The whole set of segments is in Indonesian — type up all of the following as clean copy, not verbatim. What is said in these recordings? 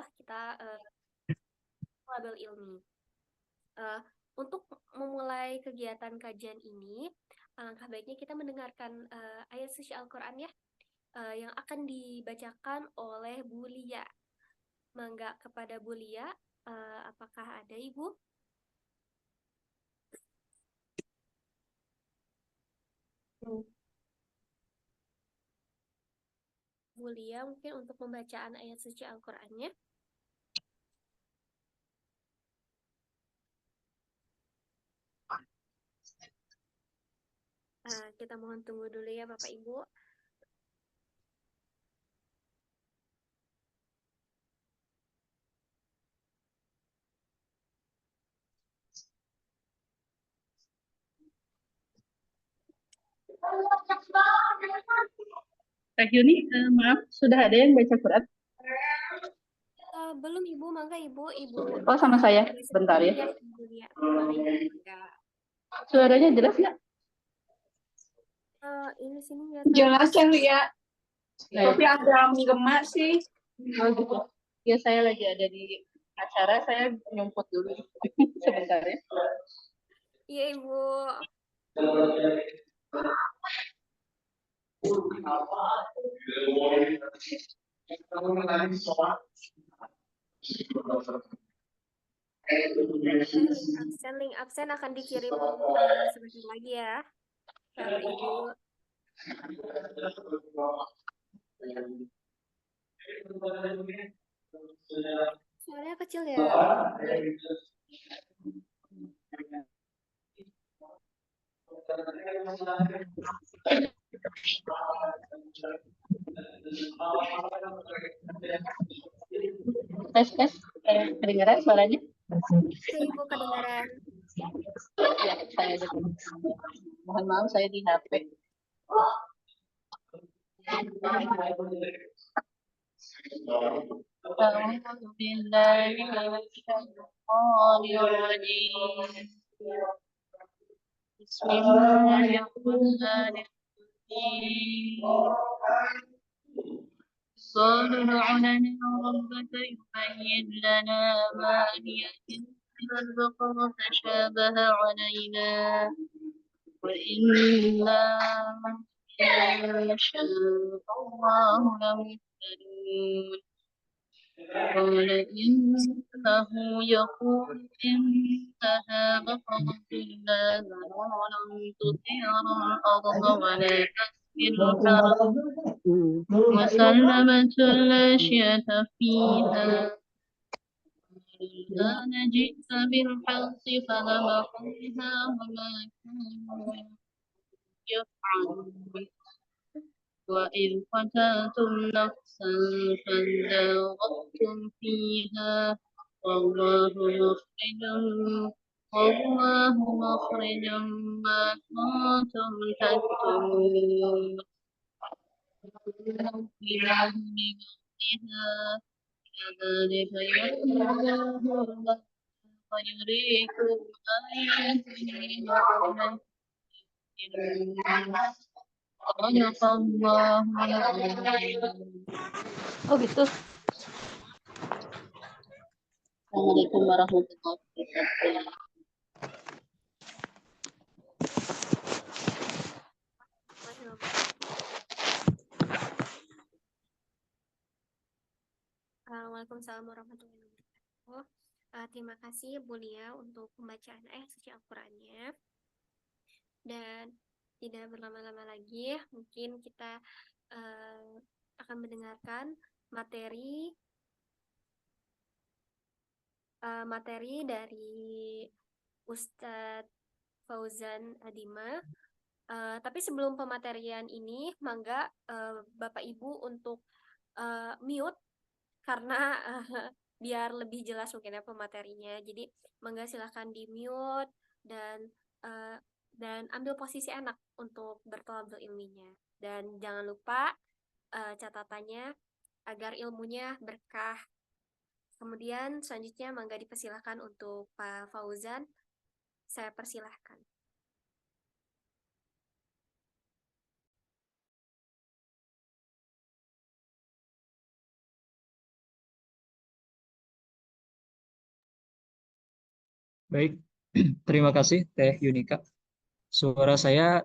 Allah kita label ilmi. Untuk memulai kegiatan kajian ini, alangkah baiknya kita mendengarkan ayat suci Al-Quran ya, yang akan dibacakan oleh Bu Lia. Mangga kepada Bu Lia, apakah ada Ibu? Bu Lia mungkin untuk pembacaan ayat suci Al-Qurannya. Kita mohon tunggu dulu ya Bapak Ibu. Kak Yuni, maaf, sudah ada yang baca Quran? Belum Ibu, mangga Ibu. Oh, sama saya. Bentar ya. Ibu Lia. Mangga. Suaranya jelas nggak? Ini sini nggak tahu. Jelas ya, Lia. Tapi agak menggema sih. Oh gitu. Ya saya lagi ada di acara, saya nyumput dulu sebentar ya. Iya Ibu. Link absen akan dikirim sebentar lagi ya, Bapak Ibu. Suaranya kecil ya. Tes, kedengaran suaranya? Saya Ibu kedengaran. Ya, saya juga. Mohon maaf, saya di HP. أعوذ بالله من الشيطان الرجيم بسم الله الرحمن الرحيم قالوا ادع لنا ربك يبين لنا ما هي إن البقرة تشابه علينا وإنا إن شاء الله لمهتدون قال إنه يقول إنها بقرة لا ذلول تثير الأرض ولا تسقي الحرث مسلمة لا شية فيها الآن جئت بالحق فذبحوها وما كانوا يفعلون وإذ قتلتم نفسا فادارأتم فيها والله مخرج ما كنتم تكتمون إله لبعضها كذلك يحيي الله ويريكم آياته لعلكم Oh gitu. Assalamualaikum warahmatullahi wabarakatuh. Waalaikumsalam warahmatullahi wabarakatuh. Terima kasih Bu Lia untuk pembacaan ayat suci Al-Qurannya. Dan tidak berlama-lama lagi, mungkin kita akan mendengarkan materi dari Ustadz Fauzan Adima. Tapi sebelum pematerian ini, mangga Bapak Ibu untuk mute karena biar lebih jelas mungkin ya pematerinya. Jadi mangga silahkan di mute dan ambil posisi enak untuk bertolabul ilminya. Dan jangan lupa catatannya agar ilmunya berkah. Kemudian selanjutnya mangga dipersilahkan untuk Pak Fauzan. Saya persilahkan. Baik, terima kasih Teh Yunika. Suara saya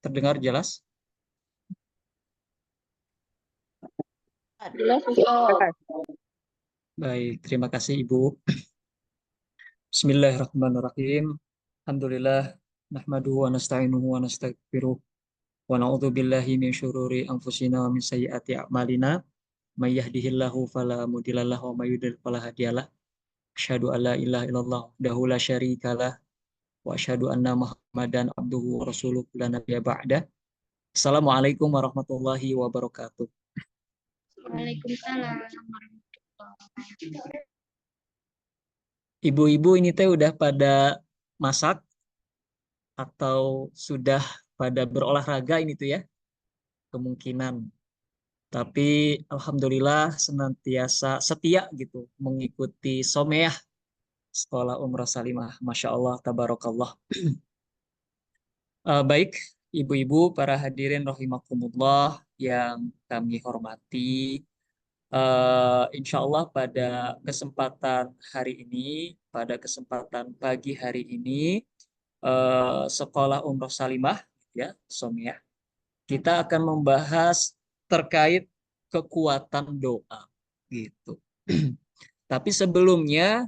terdengar jelas? Jelas Ustaz. Baik, terima kasih Ibu. Bismillahirrahmanirrahim. Alhamdulillah, nahmaduhu wa nasta'inuhu wa nastaghfiruh wa na'udzu billahi min syururi anfusina wa min sayyiati a'malina. May yahdihillahu fala mudhilla lahu wa may yudhlil fala hadiyalah. Asyhadu an la ilaha illallah wahdahu la syarikalah wa asyhadu anna Muhammadan abduhu wa rasuluhu la nabiyya ba'dah. Assalamualaikum warahmatullahi wabarakatuh. Waalaikumsalam. Ibu-ibu ini teh udah pada masak atau sudah pada berolahraga ini tuh ya, kemungkinan. Tapi alhamdulillah senantiasa setia gitu mengikuti Someyah Sekolah Umrah Salimah. Masya Allah, tabarakallah. Baik, ibu-ibu, para hadirin rahimakumullah yang kami hormati. Insya Allah pada kesempatan hari ini, pada kesempatan pagi hari ini, Sekolah Umroh Salimah, ya, Somiyah, kita akan membahas terkait kekuatan doa, gitu. Tapi sebelumnya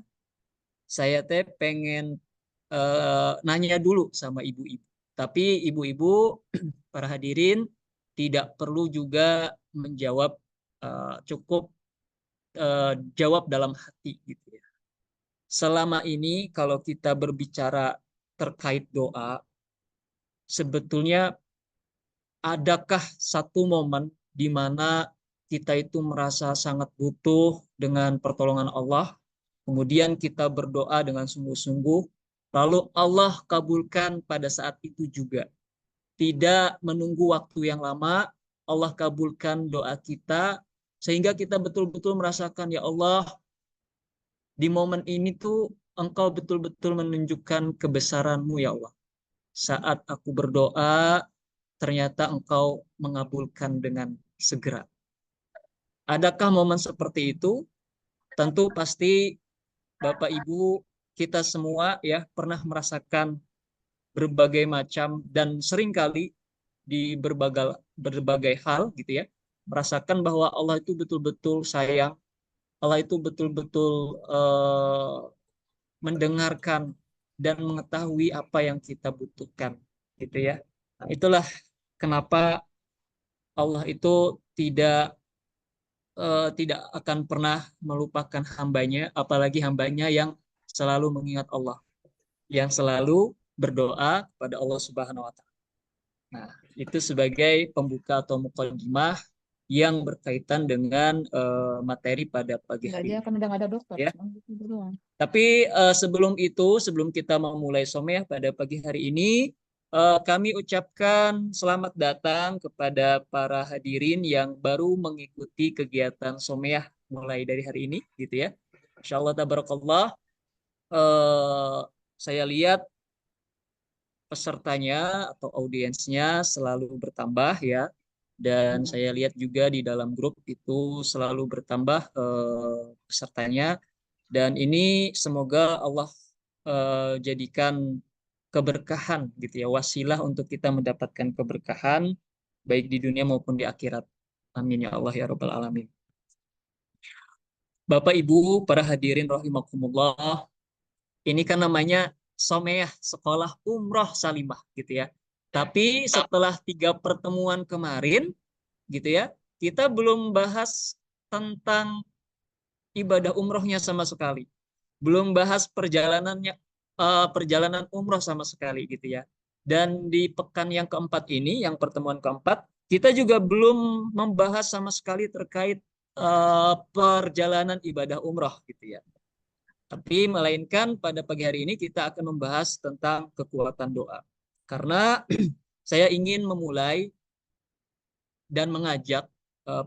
saya teh pengen nanya dulu sama ibu-ibu. Tapi ibu-ibu, para hadirin, tidak perlu juga menjawab, cukup jawab dalam hati gitu ya. Selama ini kalau kita berbicara terkait doa, sebetulnya adakah satu momen di mana kita itu merasa sangat butuh dengan pertolongan Allah, kemudian kita berdoa dengan sungguh-sungguh, lalu Allah kabulkan pada saat itu juga. Tidak menunggu waktu yang lama, Allah kabulkan doa kita, sehingga kita betul-betul merasakan, ya Allah, di momen ini tuh Engkau betul-betul menunjukkan kebesaran-Mu ya Allah. Saat aku berdoa, ternyata Engkau mengabulkan dengan segera. Adakah momen seperti itu? Tentu pasti Bapak Ibu kita semua ya pernah merasakan berbagai macam dan seringkali di berbagai hal gitu ya, merasakan bahwa Allah itu betul-betul sayang, Allah itu betul-betul mendengarkan dan mengetahui apa yang kita butuhkan gitu ya. Nah, itulah kenapa Allah itu tidak akan pernah melupakan hambanya, apalagi hambanya yang selalu mengingat Allah, yang selalu berdoa kepada Allah Subhanahu wa Ta'ala. Nah, itu sebagai pembuka atau muqaddimah yang berkaitan dengan materi pada pagi hari Aja ini. kan udah nggak ada dokter. Ya. Tapi sebelum itu, sebelum kita memulai someh pada pagi hari ini, kami ucapkan selamat datang kepada para hadirin yang baru mengikuti kegiatan someh mulai dari hari ini, gitu ya. Insya Allah, tabarakallah. Saya lihat pesertanya atau audiensnya selalu bertambah ya, dan saya lihat juga di dalam grup itu selalu bertambah pesertanya, dan ini semoga Allah jadikan keberkahan gitu ya, wasilah untuk kita mendapatkan keberkahan baik di dunia maupun di akhirat. Amin ya Allah ya Rabbal Alamin. Bapak Ibu para hadirin rahimakumullah, ini kan namanya Someyah Sekolah Umroh Salimah gitu ya. Tapi setelah 3 pertemuan kemarin gitu ya, kita belum bahas tentang ibadah umrohnya sama sekali. Belum bahas perjalanan umroh sama sekali gitu ya. Dan di pekan yang keempat ini, yang pertemuan keempat, kita juga belum membahas sama sekali terkait perjalanan ibadah umroh gitu ya. Tapi melainkan pada pagi hari ini kita akan membahas tentang kekuatan doa. Karena saya ingin memulai dan mengajak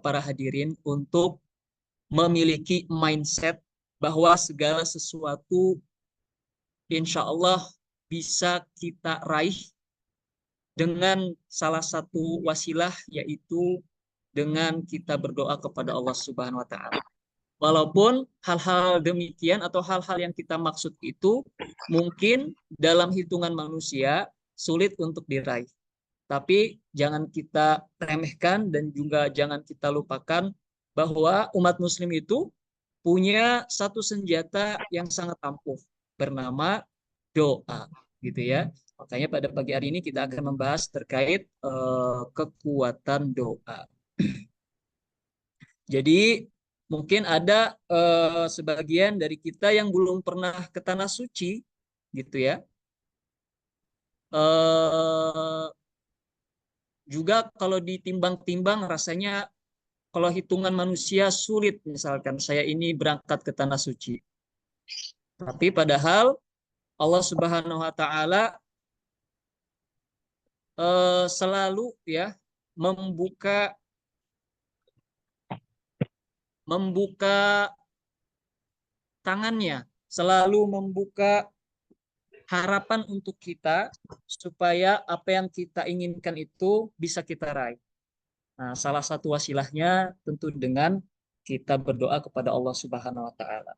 para hadirin untuk memiliki mindset bahwa segala sesuatu insya Allah bisa kita raih dengan salah satu wasilah, yaitu dengan kita berdoa kepada Allah Subhanahu wa Ta'ala. Walaupun hal-hal demikian atau hal-hal yang kita maksud itu mungkin dalam hitungan manusia sulit untuk diraih. Tapi jangan kita remehkan dan juga jangan kita lupakan bahwa umat muslim itu punya satu senjata yang sangat ampuh bernama doa, gitu ya. Makanya pada pagi hari ini kita akan membahas terkait kekuatan doa. Jadi mungkin ada sebagian dari kita yang belum pernah ke tanah suci, gitu ya. Juga kalau ditimbang-timbang rasanya kalau hitungan manusia sulit, misalkan saya ini berangkat ke tanah suci. Tapi padahal Allah Subhanahu wa taala selalu ya membuka tangannya, selalu membuka harapan untuk kita supaya apa yang kita inginkan itu bisa kita raih. Nah, salah satu wasilahnya tentu dengan kita berdoa kepada Allah Subhanahu wa taala.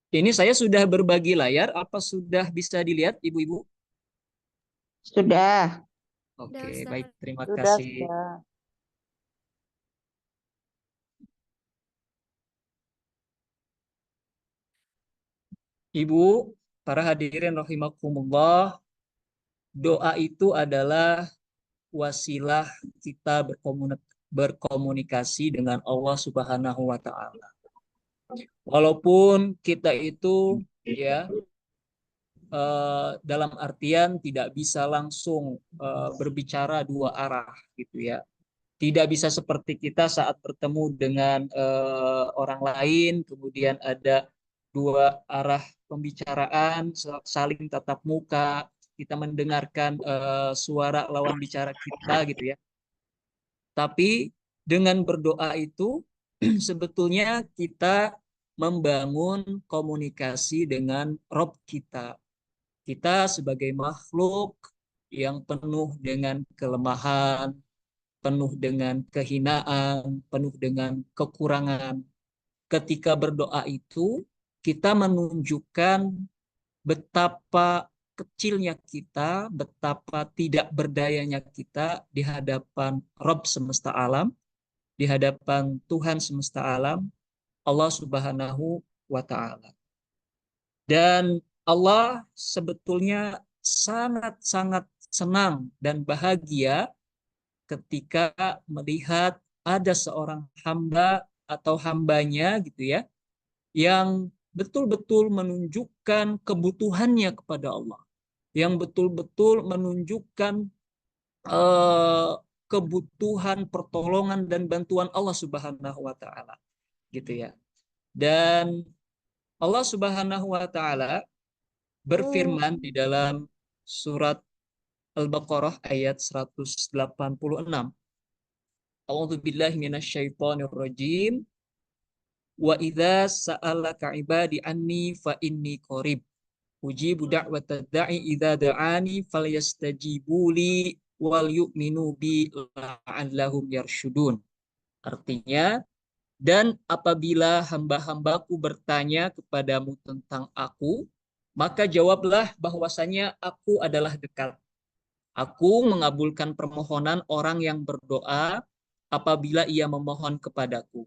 Ini saya sudah berbagi layar, apa sudah bisa dilihat Ibu-ibu? Sudah. Oke, Ustaz. baik, terima Sudah, kasih. sudah. Ibu, para hadirin rahimakumullah, doa itu adalah wasilah kita berkomunikasi dengan Allah Subhanahu wa taala. Walaupun kita itu ya dalam artian tidak bisa langsung berbicara dua arah gitu ya. Tidak bisa seperti kita saat bertemu dengan orang lain, kemudian ada dua arah pembicaraan, saling tatap muka, kita mendengarkan suara lawan bicara kita gitu ya. Tapi dengan berdoa itu sebetulnya kita membangun komunikasi dengan Rob kita. Kita sebagai makhluk yang penuh dengan kelemahan, penuh dengan kehinaan, penuh dengan kekurangan. Ketika berdoa itu, kita menunjukkan betapa kecilnya kita, betapa tidak berdayanya kita di hadapan Rabb semesta alam, di hadapan Tuhan semesta alam, Allah Subhanahu wa taala. Dan Allah sebetulnya sangat-sangat senang dan bahagia ketika melihat ada seorang hamba atau hambanya gitu ya, yang betul-betul menunjukkan kebutuhannya kepada Allah, yang betul-betul menunjukkan eh, kebutuhan pertolongan dan bantuan Allah Subhanahu wa taala gitu ya. Dan Allah Subhanahu wa taala berfirman di dalam surat Al-Baqarah ayat 186. A'udzu billahi minasyaitonir rajim. Wa idza sa'alaka ibadi anni fa inni qarib. Ujibu da'watad da'i idza da'ani falyastajibu li wal yu'minu bi la'allahum yarshudun. Artinya, dan apabila hamba-hambaku bertanya kepadamu tentang aku, maka jawablah bahwasanya aku adalah dekat. Aku mengabulkan permohonan orang yang berdoa apabila ia memohon kepadaku.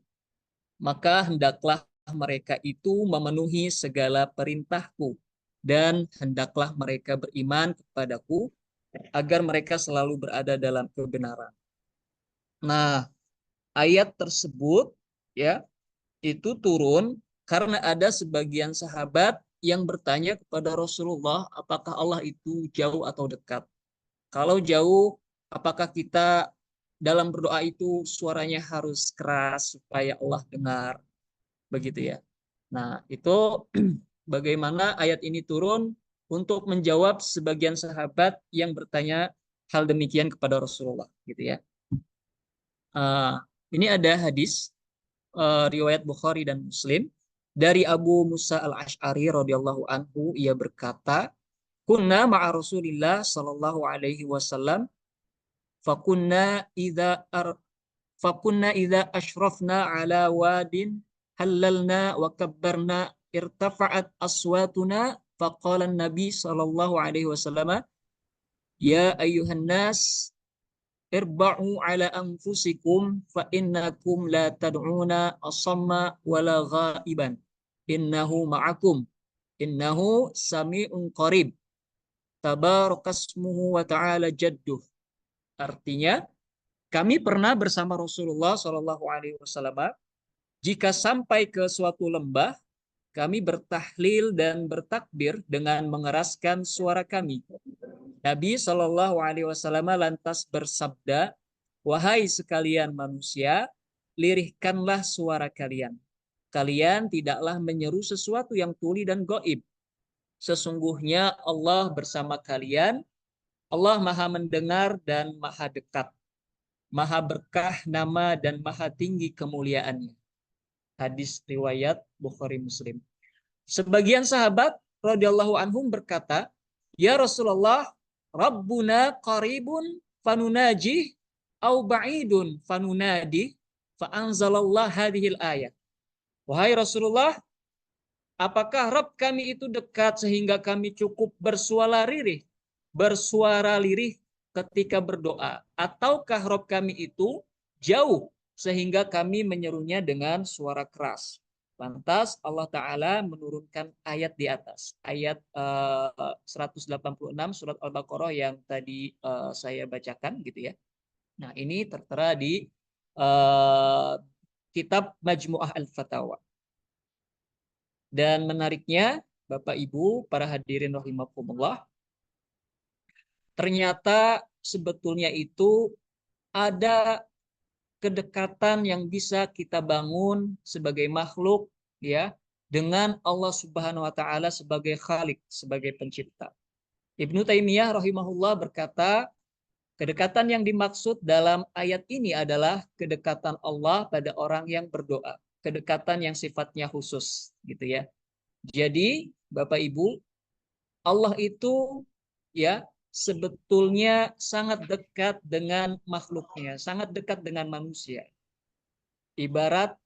Maka hendaklah mereka itu memenuhi segala perintahku dan hendaklah mereka beriman kepadaku agar mereka selalu berada dalam kebenaran. Nah, ayat tersebut ya itu turun karena ada sebagian sahabat yang bertanya kepada Rasulullah, apakah Allah itu jauh atau dekat? Kalau jauh, apakah kita dalam berdoa itu suaranya harus keras supaya Allah dengar? Begitu ya. Nah, itu bagaimana ayat ini turun untuk menjawab sebagian sahabat yang bertanya hal demikian kepada Rasulullah, gitu ya. Ini ada hadis riwayat Bukhari dan Muslim dari Abu Musa al-Ash'ari radhiyallahu anhu, ia berkata, kunna ma'a Rasulillah sallallahu alaihi wasallam fakunna idza ashrafna ala wadin halalna wa kabbarna irtafa'at aswatuna faqala an-nabi sallallahu alaihi wasallam ya ayyuhan nas irba'u ala anfusikum fa innakum la tad'una asamma wala ghaiban innahu ma'akum innahu sami'un qarib tabarakasmuhu wa ta'ala jadduh. Artinya, kami pernah bersama Rasulullah Shallallahu Alaihi Wasallam. Jika sampai ke suatu lembah, kami bertahlil dan bertakbir dengan mengeraskan suara kami. Nabi Shallallahu Alaihi Wasallam lantas bersabda, wahai sekalian manusia, lirihkanlah suara kalian. Kalian tidaklah menyeru sesuatu yang tuli dan gaib. Sesungguhnya Allah bersama kalian. Allah Maha mendengar dan Maha dekat, Maha berkah nama dan Maha tinggi kemuliaannya. Hadis riwayat Bukhari Muslim. Sebagian sahabat radhiyallahu anhum berkata, ya Rasulullah, Rabbuna qaribun fanunajih au ba'idun fanunadi fa anzalallah hadhil ayat. Wahai Rasulullah, apakah Rabb kami itu dekat sehingga kami cukup bersuara lirih ketika berdoa, ataukah Rabb kami itu jauh sehingga kami menyerunya dengan suara keras? Lantas Allah Ta'ala menurunkan ayat di atas, ayat 186 surat Al-Baqarah yang tadi saya bacakan gitu ya. Nah, ini tertera di kitab Majmu'ah Al-Fatawa. Dan menariknya, Bapak Ibu, para hadirin rahimakumullah, ternyata sebetulnya itu ada kedekatan yang bisa kita bangun sebagai makhluk ya dengan Allah Subhanahu wa taala sebagai Khalik, sebagai pencipta. Ibnu Taimiyah rahimahullah berkata, kedekatan yang dimaksud dalam ayat ini adalah kedekatan Allah pada orang yang berdoa, kedekatan yang sifatnya khusus gitu ya. Jadi, Bapak Ibu, Allah itu ya sebetulnya sangat dekat dengan makhluknya, sangat dekat dengan manusia. Ibarat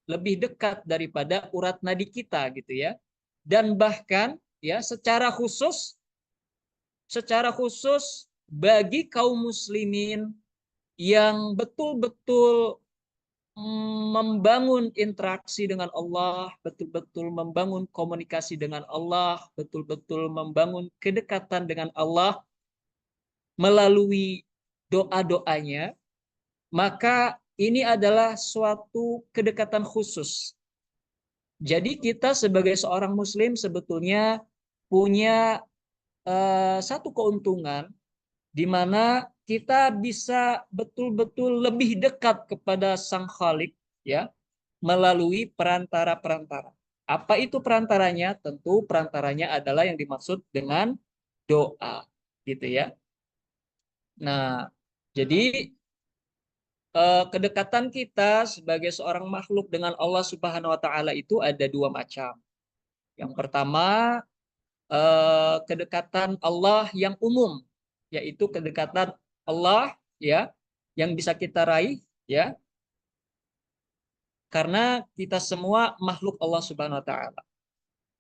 lebih dekat daripada urat nadi kita gitu ya. Dan bahkan ya secara khusus bagi kaum muslimin yang betul-betul membangun interaksi dengan Allah, betul-betul membangun komunikasi dengan Allah, betul-betul membangun kedekatan dengan Allah melalui doa-doanya, maka ini adalah suatu kedekatan khusus. Jadi kita sebagai seorang muslim sebetulnya punya satu keuntungan di mana kita bisa betul-betul lebih dekat kepada Sang Khalik ya melalui perantara-perantara. Apa itu perantaranya? Tentu perantaranya adalah yang dimaksud dengan doa, gitu ya. Nah, jadi kedekatan kita sebagai seorang makhluk dengan Allah Subhanahu wa taala itu ada dua macam. Yang pertama, kedekatan Allah yang umum, yaitu kedekatan Allah ya yang bisa kita raih ya karena kita semua makhluk Allah Subhanahu wa taala.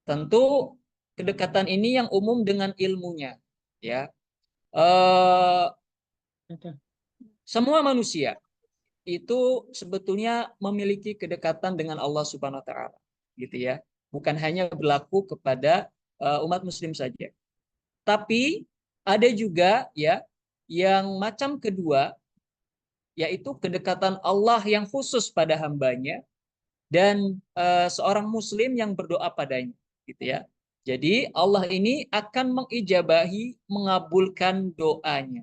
Tentu kedekatan ini yang umum dengan ilmunya ya. Semua manusia itu sebetulnya memiliki kedekatan dengan Allah Subhanahu wa taala gitu ya. Bukan hanya berlaku kepada umat muslim saja. Tapi ada juga ya yang macam kedua, yaitu kedekatan Allah yang khusus pada hambanya dan seorang muslim yang berdoa padanya gitu ya. Jadi Allah ini akan mengijabahi, mengabulkan doanya,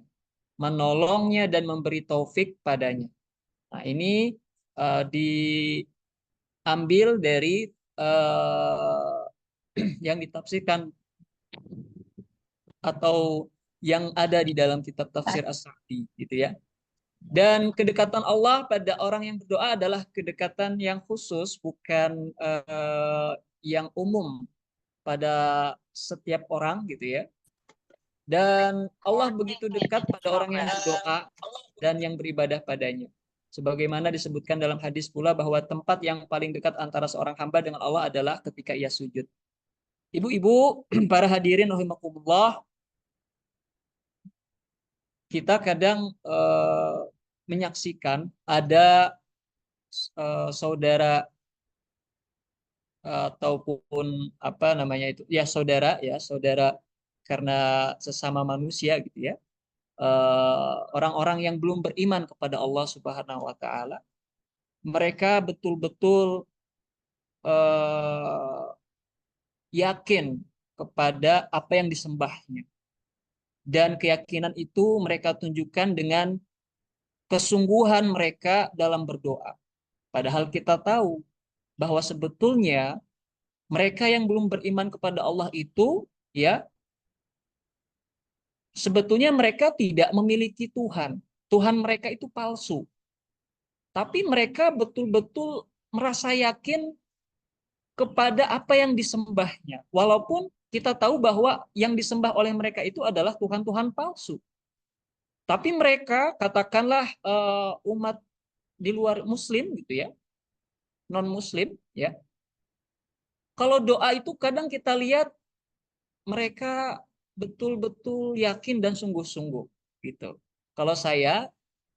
menolongnya dan memberi taufik padanya. Nah, ini diambil dari yang ditafsirkan atau yang ada di dalam kitab tafsir As-Sa'di gitu ya. Dan kedekatan Allah pada orang yang berdoa adalah kedekatan yang khusus, bukan yang umum pada setiap orang gitu ya. Dan Allah begitu dekat pada orang yang berdoa dan yang beribadah padanya. Sebagaimana disebutkan dalam hadis pula bahwa tempat yang paling dekat antara seorang hamba dengan Allah adalah ketika ia sujud. Ibu-ibu, para hadirin rahimakumullah, kita kadang menyaksikan ada saudara ataupun apa namanya itu, ya saudara karena sesama manusia gitu ya, orang-orang yang belum beriman kepada Allah Subhanahu wa taala, mereka betul-betul yakin kepada apa yang disembahnya, dan keyakinan itu mereka tunjukkan dengan kesungguhan mereka dalam berdoa. Padahal kita tahu bahwa sebetulnya mereka yang belum beriman kepada Allah itu, ya, sebetulnya mereka tidak memiliki Tuhan. Tuhan mereka itu palsu. Tapi mereka betul-betul merasa yakin kepada apa yang disembahnya. Walaupun kita tahu bahwa yang disembah oleh mereka itu adalah Tuhan-Tuhan palsu. Tapi mereka, katakanlah umat di luar Muslim gitu ya, non-Muslim ya. Kalau doa itu kadang kita lihat mereka betul-betul yakin dan sungguh-sungguh gitu. Kalau saya,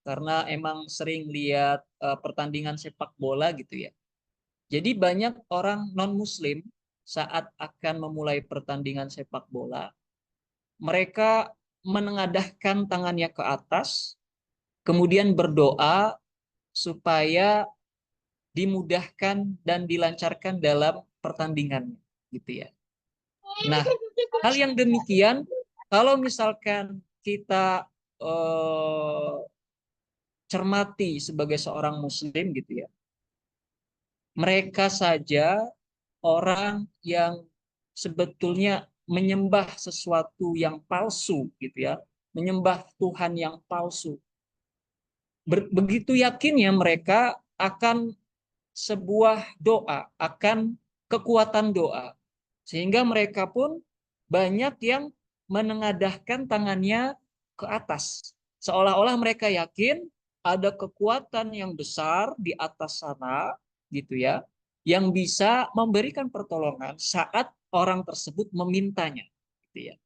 karena emang sering lihat pertandingan sepak bola gitu ya. Jadi banyak orang non-Muslim saat akan memulai pertandingan sepak bola, mereka menengadahkan tangannya ke atas, kemudian berdoa supaya dimudahkan dan dilancarkan dalam pertandingannya, gitu ya. Nah, hal yang demikian, kalau misalkan kita cermati sebagai seorang Muslim gitu ya, mereka saja orang yang sebetulnya menyembah sesuatu yang palsu gitu ya, menyembah Tuhan yang palsu. Begitu yakinnya mereka akan sebuah doa, akan kekuatan doa. Sehingga mereka pun banyak yang menengadahkan tangannya ke atas. Seolah-olah mereka yakin ada kekuatan yang besar di atas sana, gitu ya, yang bisa memberikan pertolongan saat orang tersebut memintanya, gitu ya.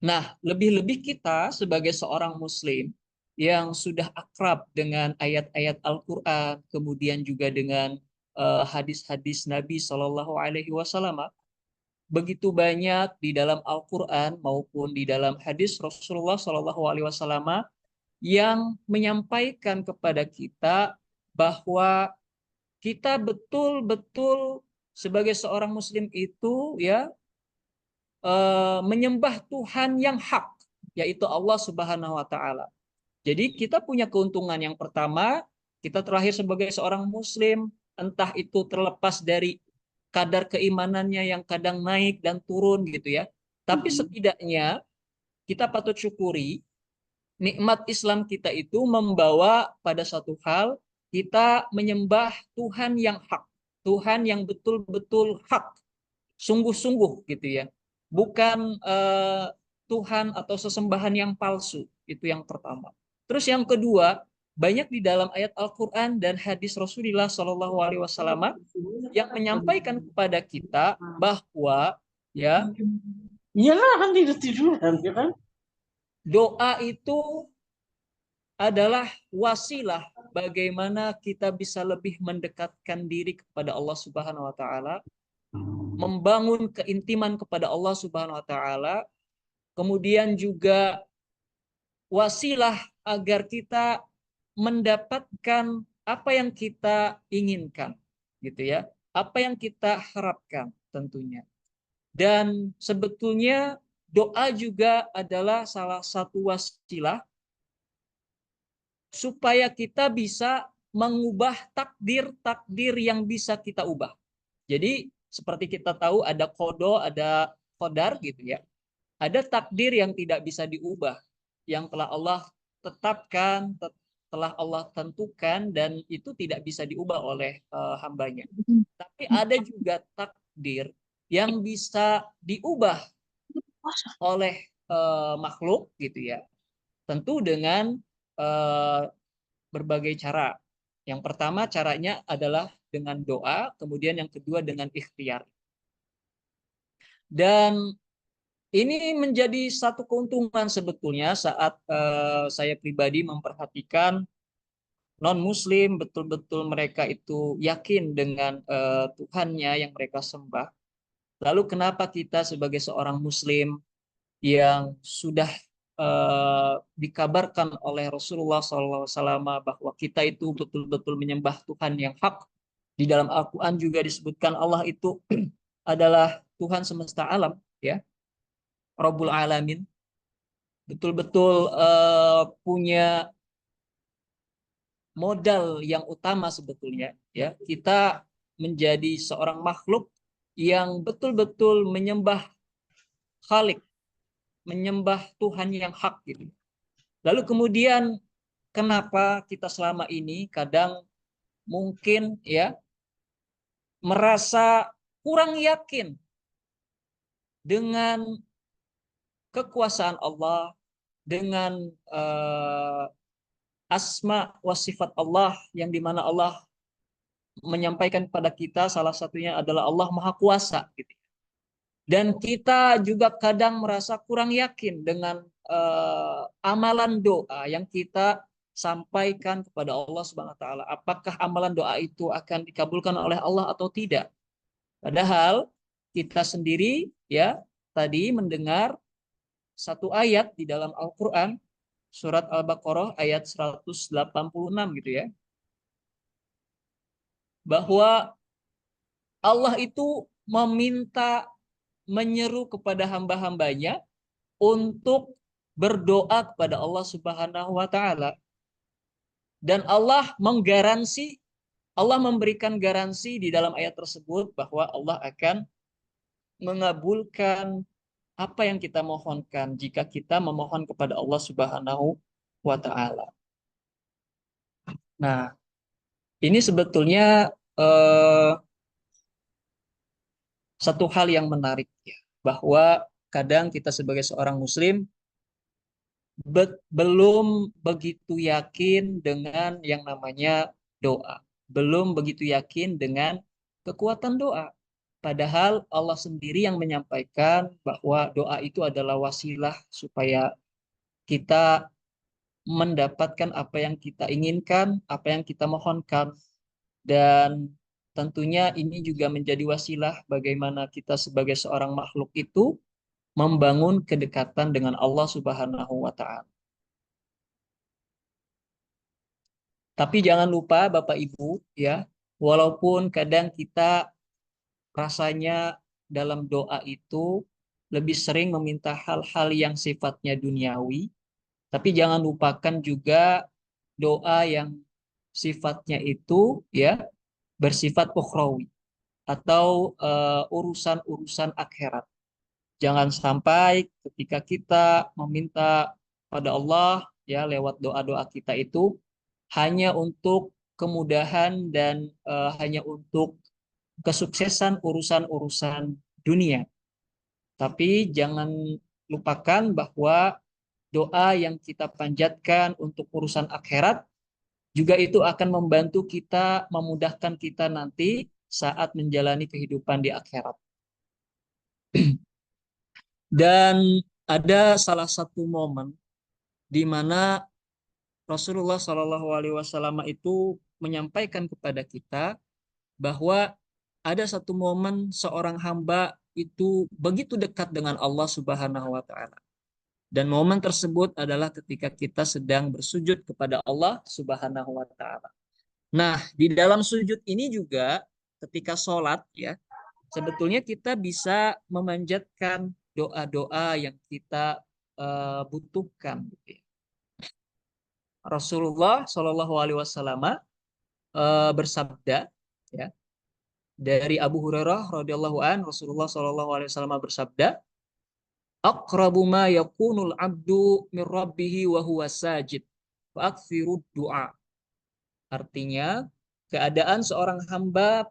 Nah, lebih-lebih kita sebagai seorang Muslim yang sudah akrab dengan ayat-ayat Al-Quran, kemudian juga dengan hadis-hadis Nabi Shallallahu Alaihi Wasallam, begitu banyak di dalam Al-Quran maupun di dalam hadis Rasulullah Shallallahu Alaihi Wasallam yang menyampaikan kepada kita bahwa kita betul-betul sebagai seorang Muslim itu ya menyembah Tuhan yang hak, yaitu Allah Subhanahu wa taala. Jadi kita punya keuntungan yang pertama, kita terlahir sebagai seorang Muslim, entah itu terlepas dari kadar keimanannya yang kadang naik dan turun gitu ya. Tapi setidaknya kita patut syukuri nikmat Islam kita itu membawa pada satu hal, kita menyembah Tuhan yang hak, Tuhan yang betul-betul hak, sungguh-sungguh gitu ya. Bukan Tuhan atau sesembahan yang palsu, itu yang pertama. Terus yang kedua, banyak di dalam ayat Al-Quran dan hadis Rasulullah Shallallahu Alaihi Wasallam yang menyampaikan kepada kita bahwa ya Iyalah kan tidur-tiduran, ya kan? doa itu adalah wasilah bagaimana kita bisa lebih mendekatkan diri kepada Allah Subhanahu wa taala, membangun keintiman kepada Allah Subhanahu wa taala, kemudian juga wasilah agar kita mendapatkan apa yang kita inginkan, gitu ya, apa yang kita harapkan tentunya. Dan sebetulnya doa juga adalah salah satu wasilah supaya kita bisa mengubah takdir-takdir yang bisa kita ubah. Jadi seperti kita tahu ada kodo, ada kodar gitu ya. Ada takdir yang tidak bisa diubah, yang telah Allah tetapkan, telah Allah tentukan, dan itu tidak bisa diubah oleh hambanya. Tapi ada juga takdir yang bisa diubah oleh makhluk gitu ya. Tentu dengan berbagai cara. Yang pertama caranya adalah dengan doa, kemudian yang kedua dengan ikhtiar. Dan ini menjadi satu keuntungan sebetulnya saat saya pribadi memperhatikan non-Muslim betul-betul mereka itu yakin dengan Tuhannya yang mereka sembah. Lalu kenapa kita sebagai seorang Muslim yang sudah dikabarkan oleh Rasulullah SAW bahwa kita itu betul-betul menyembah Tuhan yang hak. Di dalam Al-Quran juga disebutkan Allah itu adalah Tuhan semesta alam, ya, Rabbul Alamin. Betul-betul punya modal yang utama sebetulnya, ya. Kita menjadi seorang makhluk yang betul-betul menyembah Khalik, menyembah Tuhan yang hak gitu. Lalu kemudian kenapa kita selama ini kadang mungkin ya merasa kurang yakin dengan kekuasaan Allah, dengan asma wa sifat Allah yang dimana Allah menyampaikan kepada kita salah satunya adalah Allah Maha Kuasa gitu. Dan kita juga kadang merasa kurang yakin dengan amalan doa yang kita sampaikan kepada Allah Subhanahu wa taala. Apakah amalan doa itu akan dikabulkan oleh Allah atau tidak? Padahal kita sendiri ya tadi mendengar satu ayat di dalam Al-Qur'an surat Al-Baqarah ayat 186 gitu ya. Bahwa Allah itu meminta menyeru kepada hamba-hambanya untuk berdoa kepada Allah Subhanahu wa taala. Dan Allah menggaransi, Allah memberikan garansi di dalam ayat tersebut bahwa Allah akan mengabulkan apa yang kita mohonkan jika kita memohon kepada Allah Subhanahu wa taala. Nah, ini sebetulnya satu hal yang menarik ya, bahwa kadang kita sebagai seorang muslim belum begitu yakin dengan yang namanya doa. Belum begitu yakin dengan kekuatan doa. Padahal Allah sendiri yang menyampaikan bahwa doa itu adalah wasilah supaya kita mendapatkan apa yang kita inginkan, apa yang kita mohonkan. Dan tentunya ini juga menjadi wasilah bagaimana kita sebagai seorang makhluk itu membangun kedekatan dengan Allah Subhanahu wa taala. Tapi jangan lupa Bapak Ibu ya, walaupun kadang kita rasanya dalam doa itu lebih sering meminta hal-hal yang sifatnya duniawi, tapi jangan lupakan juga doa yang sifatnya itu ya bersifat ukhrawi atau urusan-urusan akhirat. Jangan sampai ketika kita meminta pada Allah ya lewat doa-doa kita itu hanya untuk kemudahan dan hanya untuk kesuksesan urusan-urusan dunia. Tapi jangan lupakan bahwa doa yang kita panjatkan untuk urusan akhirat juga itu akan membantu kita, memudahkan kita nanti saat menjalani kehidupan di akhirat. Dan ada salah satu momen di mana Rasulullah SAW itu menyampaikan kepada kita bahwa ada satu momen seorang hamba itu begitu dekat dengan Allah Subhanahu wa taala. Dan momen tersebut adalah ketika kita sedang bersujud kepada Allah Subhanahu wa taala. Nah, di dalam sujud ini juga ketika sholat ya, sebetulnya kita bisa memanjatkan doa-doa yang kita butuhkan. Rasulullah Shallallahu Alaihi Wasallam bersabda, ya, dari Abu Hurairah radhiyallahu an, Rasulullah Shallallahu Alaihi Wasallam bersabda, "Aqrabu ma yakunul abdu min rabbih wa huwa sajid, wa aktsirud du'a." Artinya, keadaan seorang hamba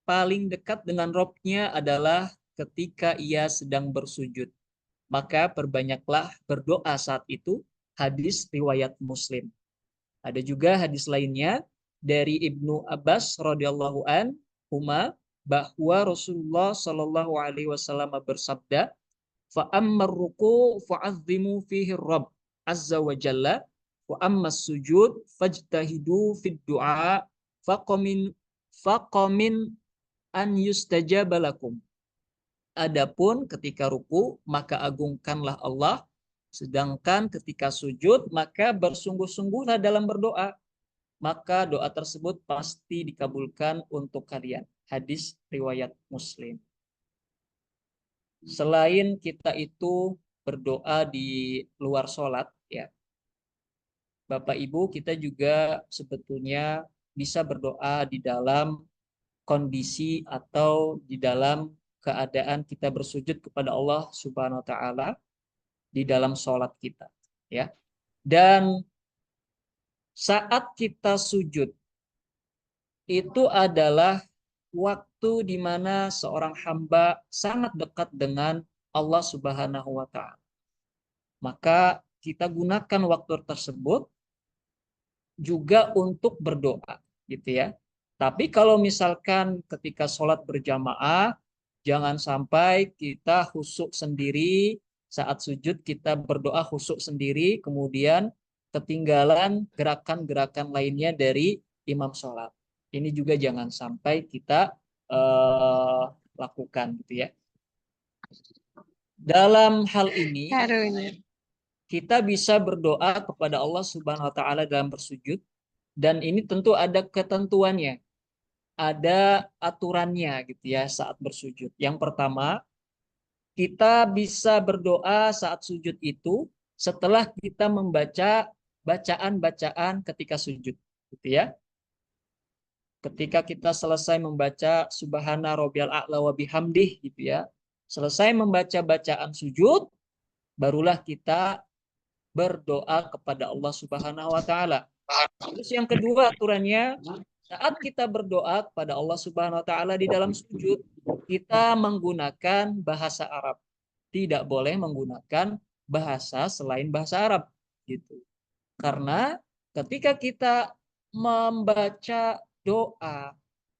paling dekat dengan Robnya adalah ketika ia sedang bersujud. maka perbanyaklah berdoa saat itu. Hadis riwayat Muslim. Ada juga hadis lainnya dari Ibnu Abbas radhiyallahu an huma bahwa Rasulullah Shallallahu alaihi wasallam bersabda, fa ammar ruku fa'azzimu fihi Rabb azza wa jalla wa ammas sujud fajtahidu fid du'a faqamin an yustajaba lakum. Adapun ketika ruku maka agungkanlah Allah, sedangkan ketika sujud maka bersungguh-sungguhlah dalam berdoa, maka doa tersebut pasti dikabulkan untuk kalian. Hadis riwayat Muslim. Selain kita itu berdoa di luar sholat, ya, Bapak Ibu, kita juga sebetulnya bisa berdoa di dalam kondisi atau di dalam keadaan kita bersujud kepada Allah Subhanahu wa taala di dalam sholat kita, ya. Dan saat kita sujud itu adalah waktu di mana seorang hamba sangat dekat dengan Allah Subhanahu wa taala. Maka kita gunakan waktu tersebut juga untuk berdoa, gitu ya. Tapi kalau misalkan ketika sholat berjamaah, jangan sampai kita khusyuk sendiri, saat sujud kita berdoa khusyuk sendiri, kemudian ketinggalan gerakan-gerakan lainnya dari imam sholat. Ini juga jangan sampai kita lakukan, gitu ya. Dalam hal ini, kita bisa berdoa kepada Allah Subhanahu wa taala dalam bersujud, dan ini tentu ada ketentuannya, ada aturannya, gitu ya, saat bersujud. Yang pertama, kita bisa berdoa saat sujud itu setelah kita membaca bacaan-bacaan ketika sujud, gitu ya. Ketika kita selesai membaca Subhana Rabbiyal A'la wa bihamdih, gitu ya, selesai membaca bacaan sujud, barulah kita berdoa kepada Allah Subhanahu wa taala. Terus yang kedua aturannya, saat kita berdoa kepada Allah Subhanahu wa taala di dalam sujud, kita menggunakan bahasa Arab. Tidak boleh menggunakan bahasa selain bahasa Arab, gitu. Karena ketika kita membaca doa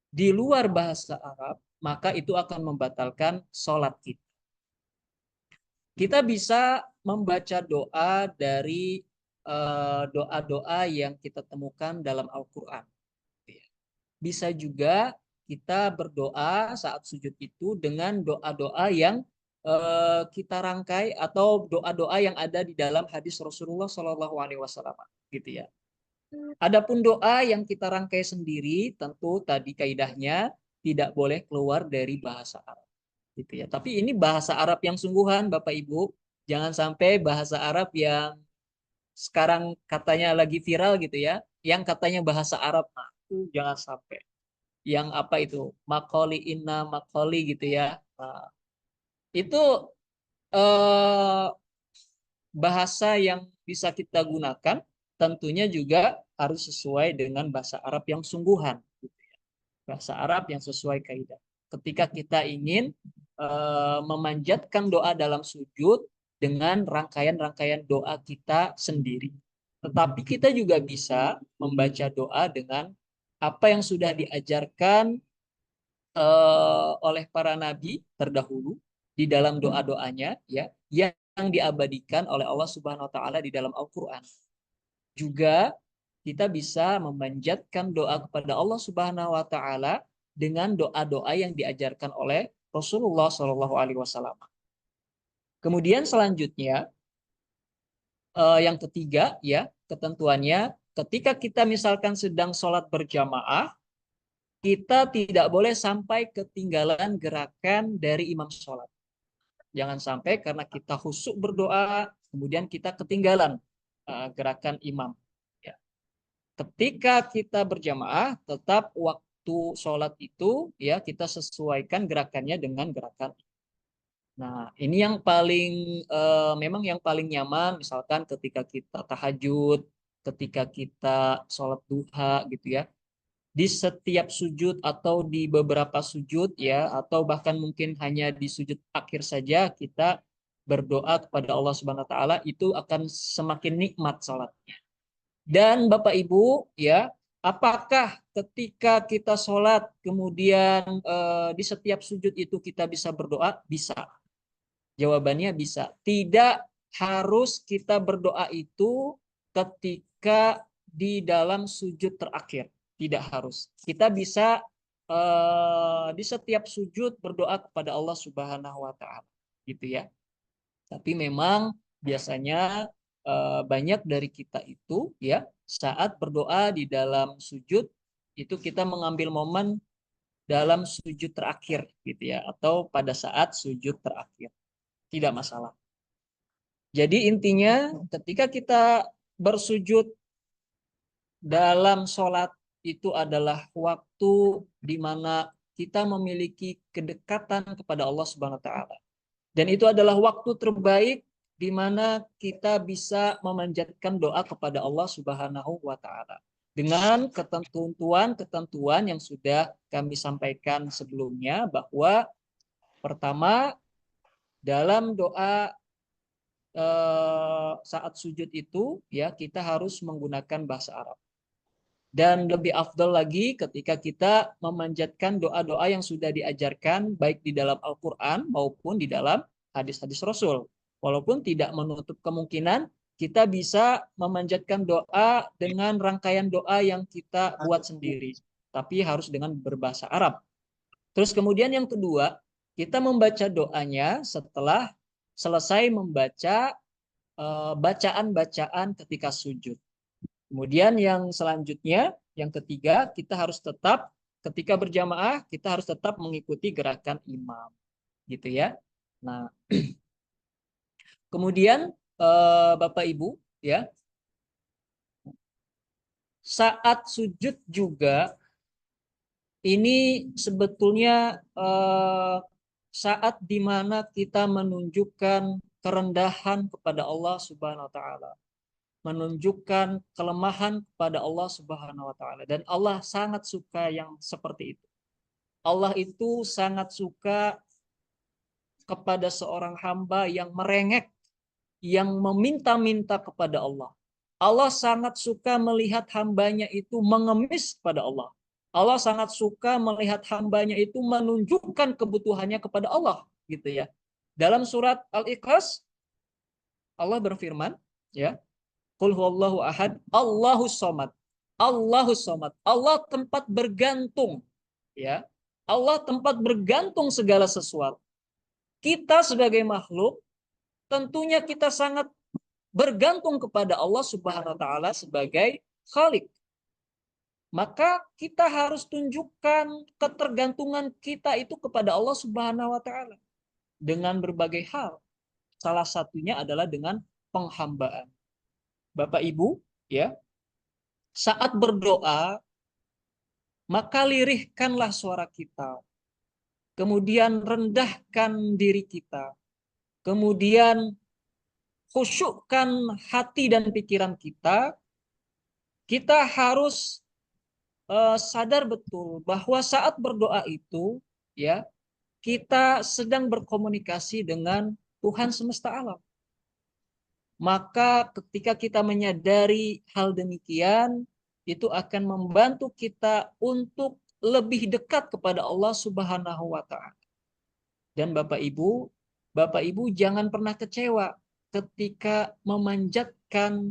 di luar bahasa Arab, maka itu akan membatalkan sholat kita. Kita bisa membaca doa dari doa-doa yang kita temukan dalam Al-Quran. Bisa juga kita berdoa saat sujud itu dengan doa-doa yang kita rangkai atau doa-doa yang ada di dalam hadis Rasulullah SAW, gitu ya. Adapun doa yang kita rangkai sendiri, tentu tadi kaidahnya tidak boleh keluar dari bahasa Arab, gitu ya. Tapi ini bahasa Arab yang sungguhan, Bapak Ibu. Jangan sampai bahasa Arab yang sekarang katanya lagi viral, gitu ya, yang katanya bahasa Arab. Nah, itu jangan sampai. Yang apa itu? Makoli inna makoli, gitu ya. Nah, itu bahasa yang bisa kita gunakan tentunya juga harus sesuai dengan bahasa Arab yang sungguhan, gitu ya. Bahasa Arab yang sesuai kaidah. Ketika kita ingin memanjatkan doa dalam sujud dengan rangkaian-rangkaian doa kita sendiri. Tetapi kita juga bisa membaca doa dengan apa yang sudah diajarkan oleh para nabi terdahulu di dalam doa-doanya, ya, yang diabadikan oleh Allah Subhanahu wa taala di dalam Al-Qur'an. Juga kita bisa memanjatkan doa kepada Allah Subhanahu wa taala dengan doa-doa yang diajarkan oleh Rasulullah Shallallahu alaihi wasallam. Kemudian selanjutnya yang ketiga, ya, ketentuannya ketika kita misalkan sedang sholat berjamaah, kita tidak boleh sampai ketinggalan gerakan dari imam sholat. Jangan sampai karena kita khusyuk berdoa, kemudian kita ketinggalan gerakan imam. Ya. Ketika kita berjamaah, tetap waktu sholat itu, ya, kita sesuaikan gerakannya dengan gerakan. Nah, ini yang paling memang yang paling nyaman, misalkan ketika kita tahajud, ketika kita sholat duha, gitu ya. Di setiap sujud atau di beberapa sujud, ya, atau bahkan mungkin hanya di sujud akhir saja kita berdoa kepada Allah Subhanahu wa taala itu akan semakin nikmat salatnya. Dan Bapak Ibu ya, apakah ketika kita sholat kemudian di setiap sujud itu kita bisa berdoa? Bisa. Jawabannya bisa. Tidak harus kita berdoa itu ketika di dalam sujud terakhir. Tidak harus. Kita bisa di setiap sujud berdoa kepada Allah Subhanahu wa taala. Gitu ya. Tapi memang biasanya banyak dari kita itu ya saat berdoa di dalam sujud itu kita mengambil momen dalam sujud terakhir gitu ya, atau pada saat sujud terakhir. Tidak masalah. Jadi intinya ketika kita bersujud dalam sholat itu adalah waktu di mana kita memiliki kedekatan kepada Allah Subhanahu wa taala. Dan itu adalah waktu terbaik di mana kita bisa memanjatkan doa kepada Allah Subhanahu wa taala. Dengan ketentuan-ketentuan yang sudah kami sampaikan sebelumnya, bahwa pertama dalam doa saat sujud itu ya kita harus menggunakan bahasa Arab. Dan lebih afdal lagi ketika kita memanjatkan doa-doa yang sudah diajarkan baik di dalam Al-Quran maupun di dalam hadis-hadis Rasul. Walaupun tidak menutup kemungkinan kita bisa memanjatkan doa dengan rangkaian doa yang kita buat sendiri. Tapi harus dengan berbahasa Arab. Terus kemudian yang kedua, kita membaca doanya setelah selesai membaca bacaan-bacaan ketika sujud. Kemudian yang selanjutnya, yang ketiga, kita harus tetap ketika berjamaah, kita harus tetap mengikuti gerakan imam. Gitu ya. Nah, kemudian Bapak Ibu, ya, saat sujud juga ini sebetulnya saat di mana kita menunjukkan kerendahan kepada Allah Subhanahu wa taala, menunjukkan kelemahan kepada Allah Subhanahu wa taala, dan Allah sangat suka yang seperti itu. Allah itu sangat suka kepada seorang hamba yang merengek, yang meminta-minta kepada Allah. Allah sangat suka melihat hambanya itu mengemis kepada Allah. Allah sangat suka melihat hambanya itu menunjukkan kebutuhannya kepada Allah, gitu ya. Dalam surat Al-Ikhlas Allah berfirman, ya, Qul huwallahu ahad, Allahus somad. Allahus somad. Allah tempat bergantung, ya. Allah tempat bergantung segala sesuatu. Kita sebagai makhluk tentunya kita sangat bergantung kepada Allah Subhanahu wa taala sebagai Khalik. Maka kita harus tunjukkan ketergantungan kita itu kepada Allah Subhanahu wa taala dengan berbagai hal. Salah satunya adalah dengan penghambaan. Bapak Ibu, ya, saat berdoa maka lirihkanlah suara kita. Kemudian rendahkan diri kita. Kemudian khusyukkan hati dan pikiran kita. Kita harus sadar betul bahwa saat berdoa itu, ya, kita sedang berkomunikasi dengan Tuhan semesta alam. Maka ketika kita menyadari hal demikian, itu akan membantu kita untuk lebih dekat kepada Allah Subhanahu wa taala. Dan Bapak Ibu jangan pernah kecewa ketika memanjatkan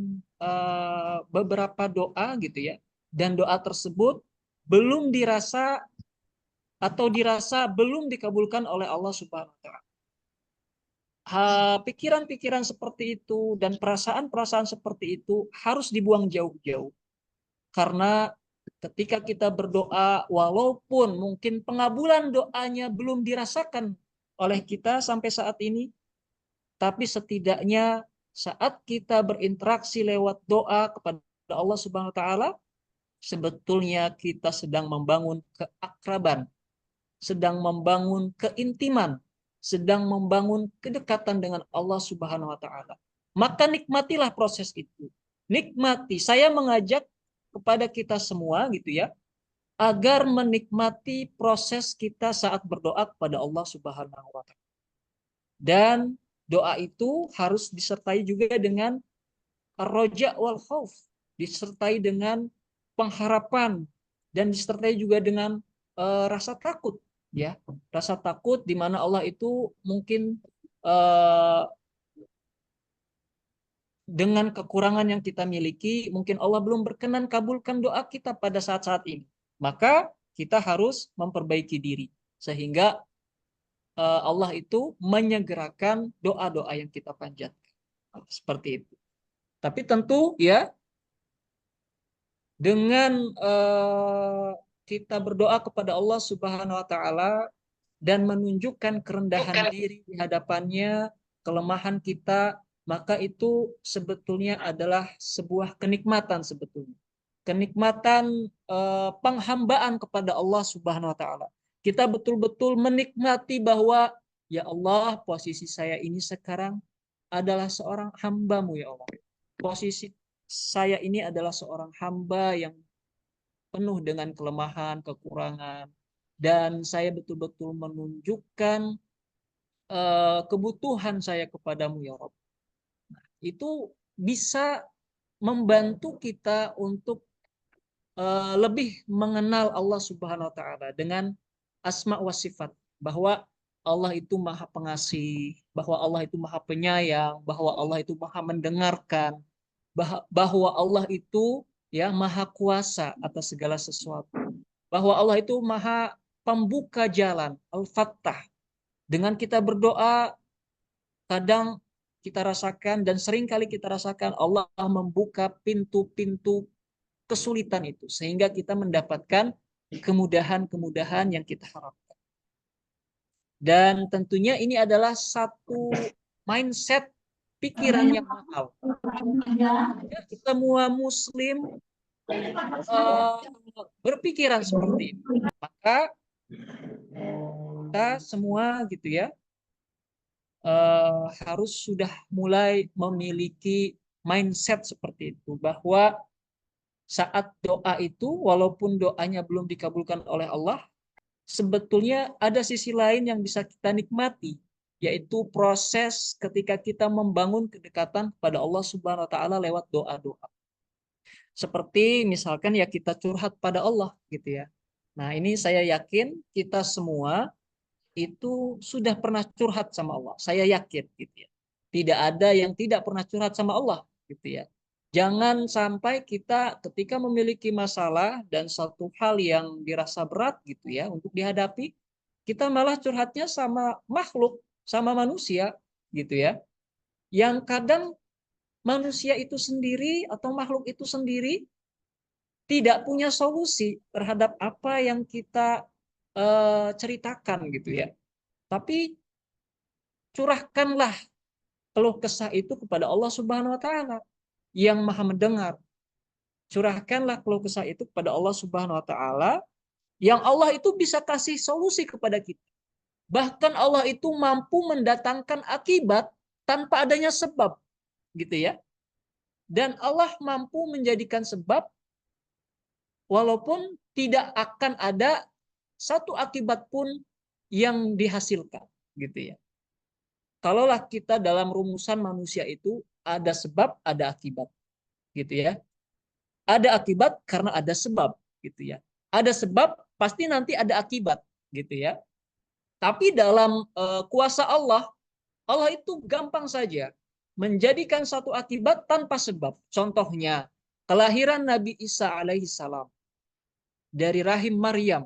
beberapa doa gitu ya, dan doa tersebut belum dirasa atau dirasa belum dikabulkan oleh Allah Subhanahu wa taala. Pikiran-pikiran seperti itu dan perasaan-perasaan seperti itu harus dibuang jauh-jauh. Karena ketika kita berdoa, walaupun mungkin pengabulan doanya belum dirasakan oleh kita sampai saat ini, tapi setidaknya saat kita berinteraksi lewat doa kepada Allah Subhanahu wa taala, sebetulnya kita sedang membangun keakraban, sedang membangun keintiman, sedang membangun kedekatan dengan Allah Subhanahu wa taala. Maka nikmatilah proses itu. Nikmati. Saya mengajak kepada kita semua gitu ya, agar menikmati proses kita saat berdoa kepada Allah Subhanahu wa taala. Dan doa itu harus disertai juga dengan ar-raja wal khauf, disertai dengan pengharapan dan disertai juga dengan rasa takut, ya, rasa takut di mana Allah itu mungkin dengan kekurangan yang kita miliki, mungkin Allah belum berkenan kabulkan doa kita pada saat-saat ini. Maka kita harus memperbaiki diri sehingga Allah itu menyegerakan doa-doa yang kita panjatkan. Seperti itu. Tapi tentu ya dengan kita berdoa kepada Allah Subhanahu wa taala dan menunjukkan kerendahan diri di hadapannya, kelemahan kita, maka itu sebetulnya adalah sebuah kenikmatan sebetulnya. Kenikmatan penghambaan kepada Allah Subhanahu wa taala. Kita betul-betul menikmati bahwa ya Allah, posisi saya ini sekarang adalah seorang hamba-Mu ya Allah. Posisi saya ini adalah seorang hamba yang penuh dengan kelemahan, kekurangan, dan saya betul-betul menunjukkan kebutuhan saya kepadamu ya Rabb. Itu bisa membantu kita untuk lebih mengenal Allah Subhanahu wa taala dengan asma wa sifat, bahwa Allah itu Maha Pengasih, bahwa Allah itu Maha Penyayang, bahwa Allah itu Maha Mendengarkan, bahwa Allah itu ya Maha Kuasa atas segala sesuatu, bahwa Allah itu Maha Pembuka jalan, Al-Fattah. Dengan kita berdoa, kadang kita rasakan dan sering kali kita rasakan Allah membuka pintu-pintu kesulitan itu sehingga kita mendapatkan kemudahan-kemudahan yang kita harapkan. Dan tentunya ini adalah satu mindset pikiran yang mahal. Ya, kita semua muslim berpikiran seperti itu. Maka kita semua gitu ya harus sudah mulai memiliki mindset seperti itu, bahwa saat doa itu walaupun doanya belum dikabulkan oleh Allah, sebetulnya ada sisi lain yang bisa kita nikmati, yaitu proses ketika kita membangun kedekatan kepada Allah Subhanahu wa taala lewat doa-doa. Seperti misalkan ya kita curhat pada Allah gitu ya. Nah, ini saya yakin kita semua itu sudah pernah curhat sama Allah. Saya yakin gitu ya. Tidak ada yang tidak pernah curhat sama Allah gitu ya. Jangan sampai kita ketika memiliki masalah dan satu hal yang dirasa berat gitu ya untuk dihadapi, kita malah curhatnya sama makhluk, sama manusia gitu ya. Yang kadang manusia itu sendiri atau makhluk itu sendiri tidak punya solusi terhadap apa yang kita ceritakan gitu ya. Tapi curahkanlah keluh kesah itu kepada Allah Subhanahu wa taala yang Maha mendengar. Curahkanlah keluh kesah itu kepada Allah Subhanahu wa taala yang Allah itu bisa kasih solusi kepada kita. Bahkan Allah itu mampu mendatangkan akibat tanpa adanya sebab, gitu ya. Dan Allah mampu menjadikan sebab walaupun tidak akan ada satu akibat pun yang dihasilkan, gitu ya. Kalaulah kita dalam rumusan manusia itu ada sebab, ada akibat, gitu ya. Ada akibat karena ada sebab, gitu ya. Ada sebab pasti nanti ada akibat, gitu ya. Tapi dalam kuasa Allah, Allah itu gampang saja menjadikan satu akibat tanpa sebab. Contohnya, kelahiran Nabi Isa alaihissalam dari rahim Maryam,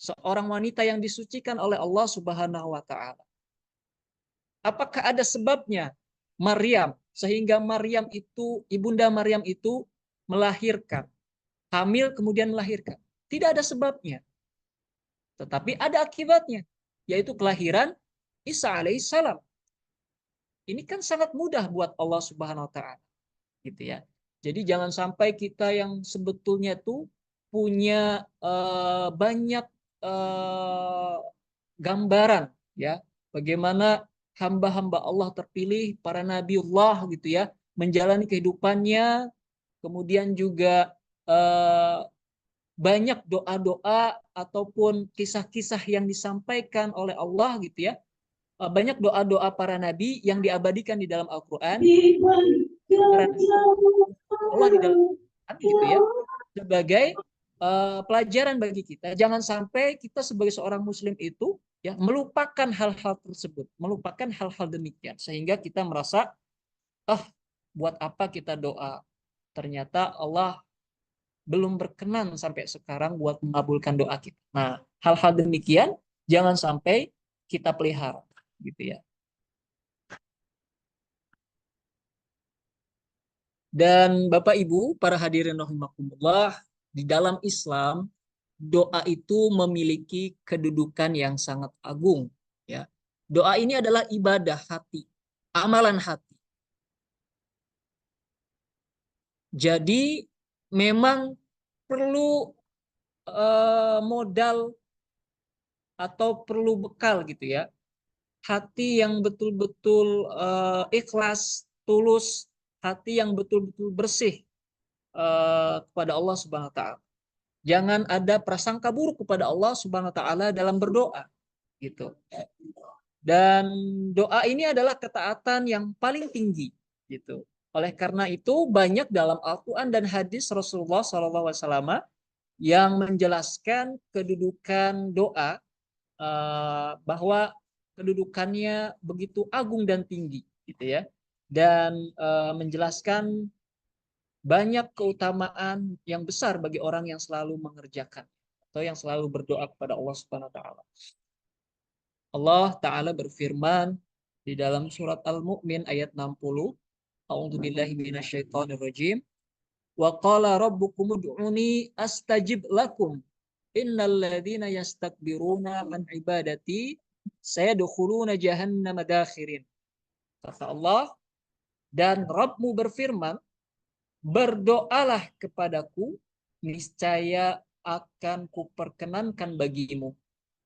seorang wanita yang disucikan oleh Allah Subhanahu wa taala. Apakah ada sebabnya Maryam sehingga Maryam itu, ibunda Maryam itu melahirkan, hamil kemudian melahirkan? Tidak ada sebabnya. Tetapi ada akibatnya, yaitu kelahiran Isa alaihissalam. Ini kan sangat mudah buat Allah Subhanahu wa taala, gitu ya. Jadi jangan sampai kita yang sebetulnya tuh punya banyak gambaran ya, bagaimana hamba-hamba Allah terpilih, para nabiullah gitu ya, menjalani kehidupannya, kemudian juga banyak doa-doa ataupun kisah-kisah yang disampaikan oleh Allah gitu ya. banyak doa-doa para nabi yang diabadikan di dalam Al-Quran. Para nabi Allah di dalam Al-Quran gitu ya, sebagai pelajaran bagi kita. Jangan sampai kita sebagai seorang muslim itu ya melupakan hal-hal tersebut, melupakan hal-hal demikian sehingga kita merasa, ah, buat apa kita doa? Ternyata Allah belum berkenan sampai sekarang buat mengabulkan doa kita. Nah, hal-hal demikian jangan sampai kita pelihara gitu ya. Dan Bapak Ibu, para hadirin rahimakumullah, di dalam Islam doa itu memiliki kedudukan yang sangat agung ya. Doa ini adalah ibadah hati, amalan hati. Jadi memang perlu modal atau perlu bekal gitu ya. Hati yang betul-betul ikhlas, tulus, hati yang betul-betul bersih kepada Allah Subhanahu wa taala. Jangan ada prasangka buruk kepada Allah Subhanahu wa taala dalam berdoa gitu. Dan doa ini adalah ketaatan yang paling tinggi gitu. Oleh karena itu banyak dalam Al-Qur'an dan hadis Rasulullah SAW yang menjelaskan kedudukan doa, bahwa kedudukannya begitu agung dan tinggi gitu ya. Dan menjelaskan banyak keutamaan yang besar bagi orang yang selalu mengerjakan atau yang selalu berdoa kepada Allah Subhanahu wa taala. Allah taala berfirman di dalam surat Al-Mu'min ayat 60, A'udzubillahi minasyaitonirrajim. Wa qala rabbukum ud'uni astajib lakum. Innal ladzina yastakbiruna an ibadati sayadkhuluna jahannama dakhirin. Kata Allah, dan Rabbmu berfirman, berdoalah kepadaku, niscaya akan kuperkenankan bagimu.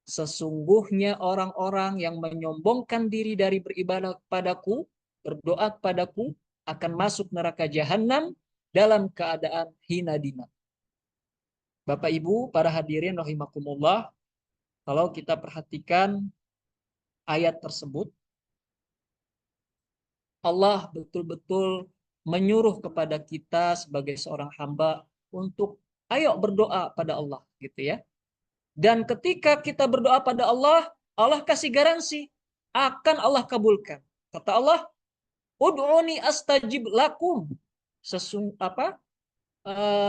Sesungguhnya orang-orang yang menyombongkan diri dari beribadah kepadaku, berdoa kepadaku, akan masuk neraka jahanam dalam keadaan hina dina. Bapak Ibu, para hadirin rahimakumullah, kalau kita perhatikan ayat tersebut, Allah betul-betul menyuruh kepada kita sebagai seorang hamba untuk ayo berdoa pada Allah gitu ya. Dan ketika kita berdoa pada Allah, Allah kasih garansi akan Allah kabulkan. Kata Allah, ud'uni astajib lakum.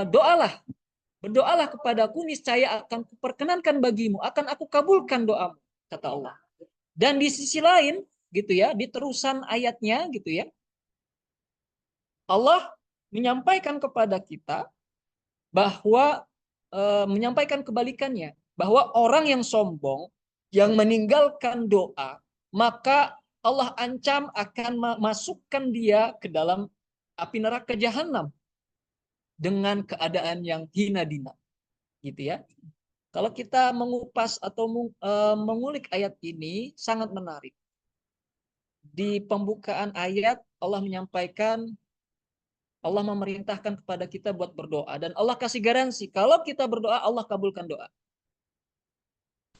Doalah, berdoalah kepadaku, niscaya akan kuperkenankan bagimu, akan aku kabulkan doamu, kata Allah. Dan di sisi lain gitu ya, di terusan ayatnya gitu ya, Allah menyampaikan kepada kita bahwa menyampaikan kebalikannya, bahwa orang yang sombong yang meninggalkan doa, maka Allah ancam akan memasukkan dia ke dalam api neraka jahanam dengan keadaan yang hina dina gitu ya. Kalau kita mengupas atau mengulik ayat ini sangat menarik. Di pembukaan ayat Allah menyampaikan, Allah memerintahkan kepada kita buat berdoa dan Allah kasih garansi kalau kita berdoa Allah kabulkan doa.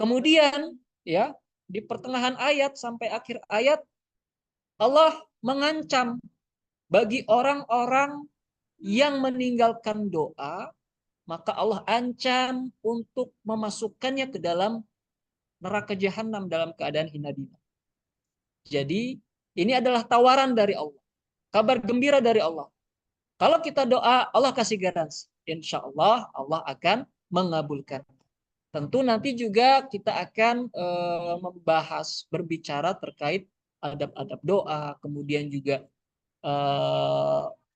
Kemudian ya, di pertengahan ayat sampai akhir ayat Allah mengancam bagi orang-orang yang meninggalkan doa, maka Allah ancam untuk memasukkannya ke dalam neraka jahanam dalam keadaan hina dina. Jadi ini adalah tawaran dari Allah, kabar gembira dari Allah. Kalau kita doa, Allah kasih garansi. Insya Allah, Allah akan mengabulkan. Tentu nanti juga kita akan membahas, berbicara terkait adab-adab doa, kemudian juga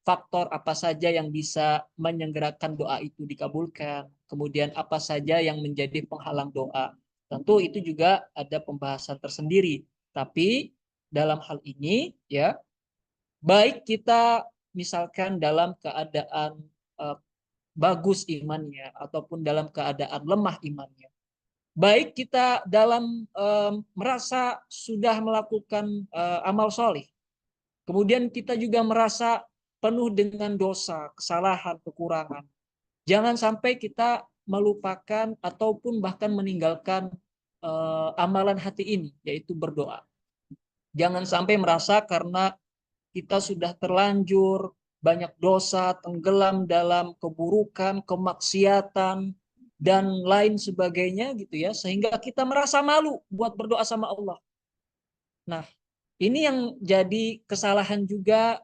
faktor apa saja yang bisa menyegerakan doa itu dikabulkan, kemudian apa saja yang menjadi penghalang doa. Tentu itu juga ada pembahasan tersendiri. Tapi dalam hal ini ya, baik kita misalkan dalam keadaan bagus imannya ataupun dalam keadaan lemah imannya. Baik kita dalam merasa sudah melakukan amal soleh, kemudian kita juga merasa penuh dengan dosa, kesalahan, kekurangan. Jangan sampai kita melupakan ataupun bahkan meninggalkan amalan hati ini, yaitu berdoa. Jangan sampai merasa karena kita sudah terlanjur banyak dosa, tenggelam dalam keburukan, kemaksiatan, dan lain sebagainya gitu ya, sehingga kita merasa malu buat berdoa sama Allah. Nah, ini yang jadi kesalahan juga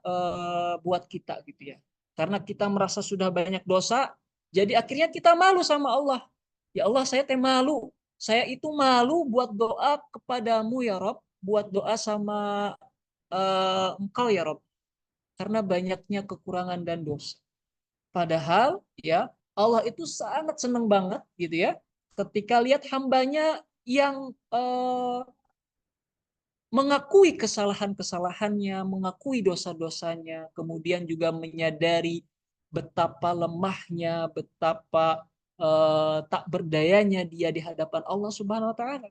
buat kita gitu ya. Karena kita merasa sudah banyak dosa, jadi akhirnya kita malu sama Allah. Ya Allah, saya teh malu. Saya itu malu buat doa kepadamu ya Rob, buat doa sama Engkau ya Rob, karena banyaknya kekurangan dan dosa. Padahal ya Allah itu sangat senang banget gitu ya, ketika lihat hambanya yang mengakui kesalahan-kesalahannya, mengakui dosa-dosanya, kemudian juga menyadari betapa lemahnya, betapa tak berdayanya dia di hadapan Allah Subhanahu wa taala.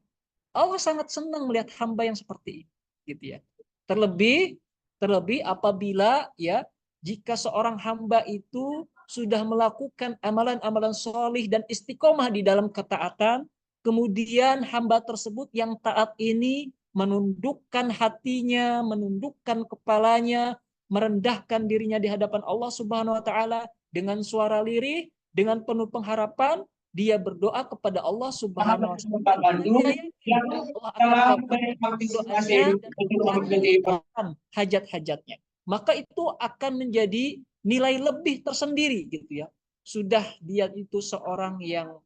Allah sangat senang melihat hamba yang seperti ini, gitu ya. Terlebih terlebih apabila ya jika seorang hamba itu sudah melakukan amalan-amalan solih dan istiqomah di dalam ketaatan, kemudian hamba tersebut yang taat ini menundukkan hatinya, menundukkan kepalanya, merendahkan dirinya di hadapan Allah Subhanahu wa taala dengan suara lirih, dengan penuh pengharapan, dia berdoa kepada Allah Subhanahu wa taala. Allah akan kabulkan doanya dan akan mengabulkan hajat-hajatnya. Maka itu akan menjadi nilai lebih tersendiri gitu ya. Sudah dia itu seorang yang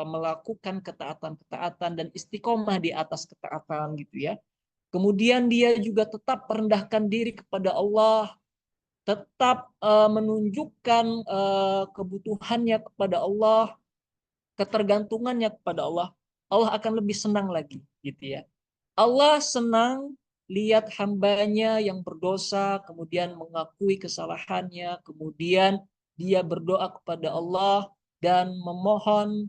melakukan ketaatan-ketaatan dan istiqomah di atas ketaatan gitu ya. Kemudian dia juga tetap merendahkan diri kepada Allah, tetap menunjukkan kebutuhannya kepada Allah, ketergantungannya kepada Allah. Allah akan lebih senang lagi gitu ya. Allah senang lihat hambanya yang berdosa, kemudian mengakui kesalahannya, kemudian dia berdoa kepada Allah dan memohon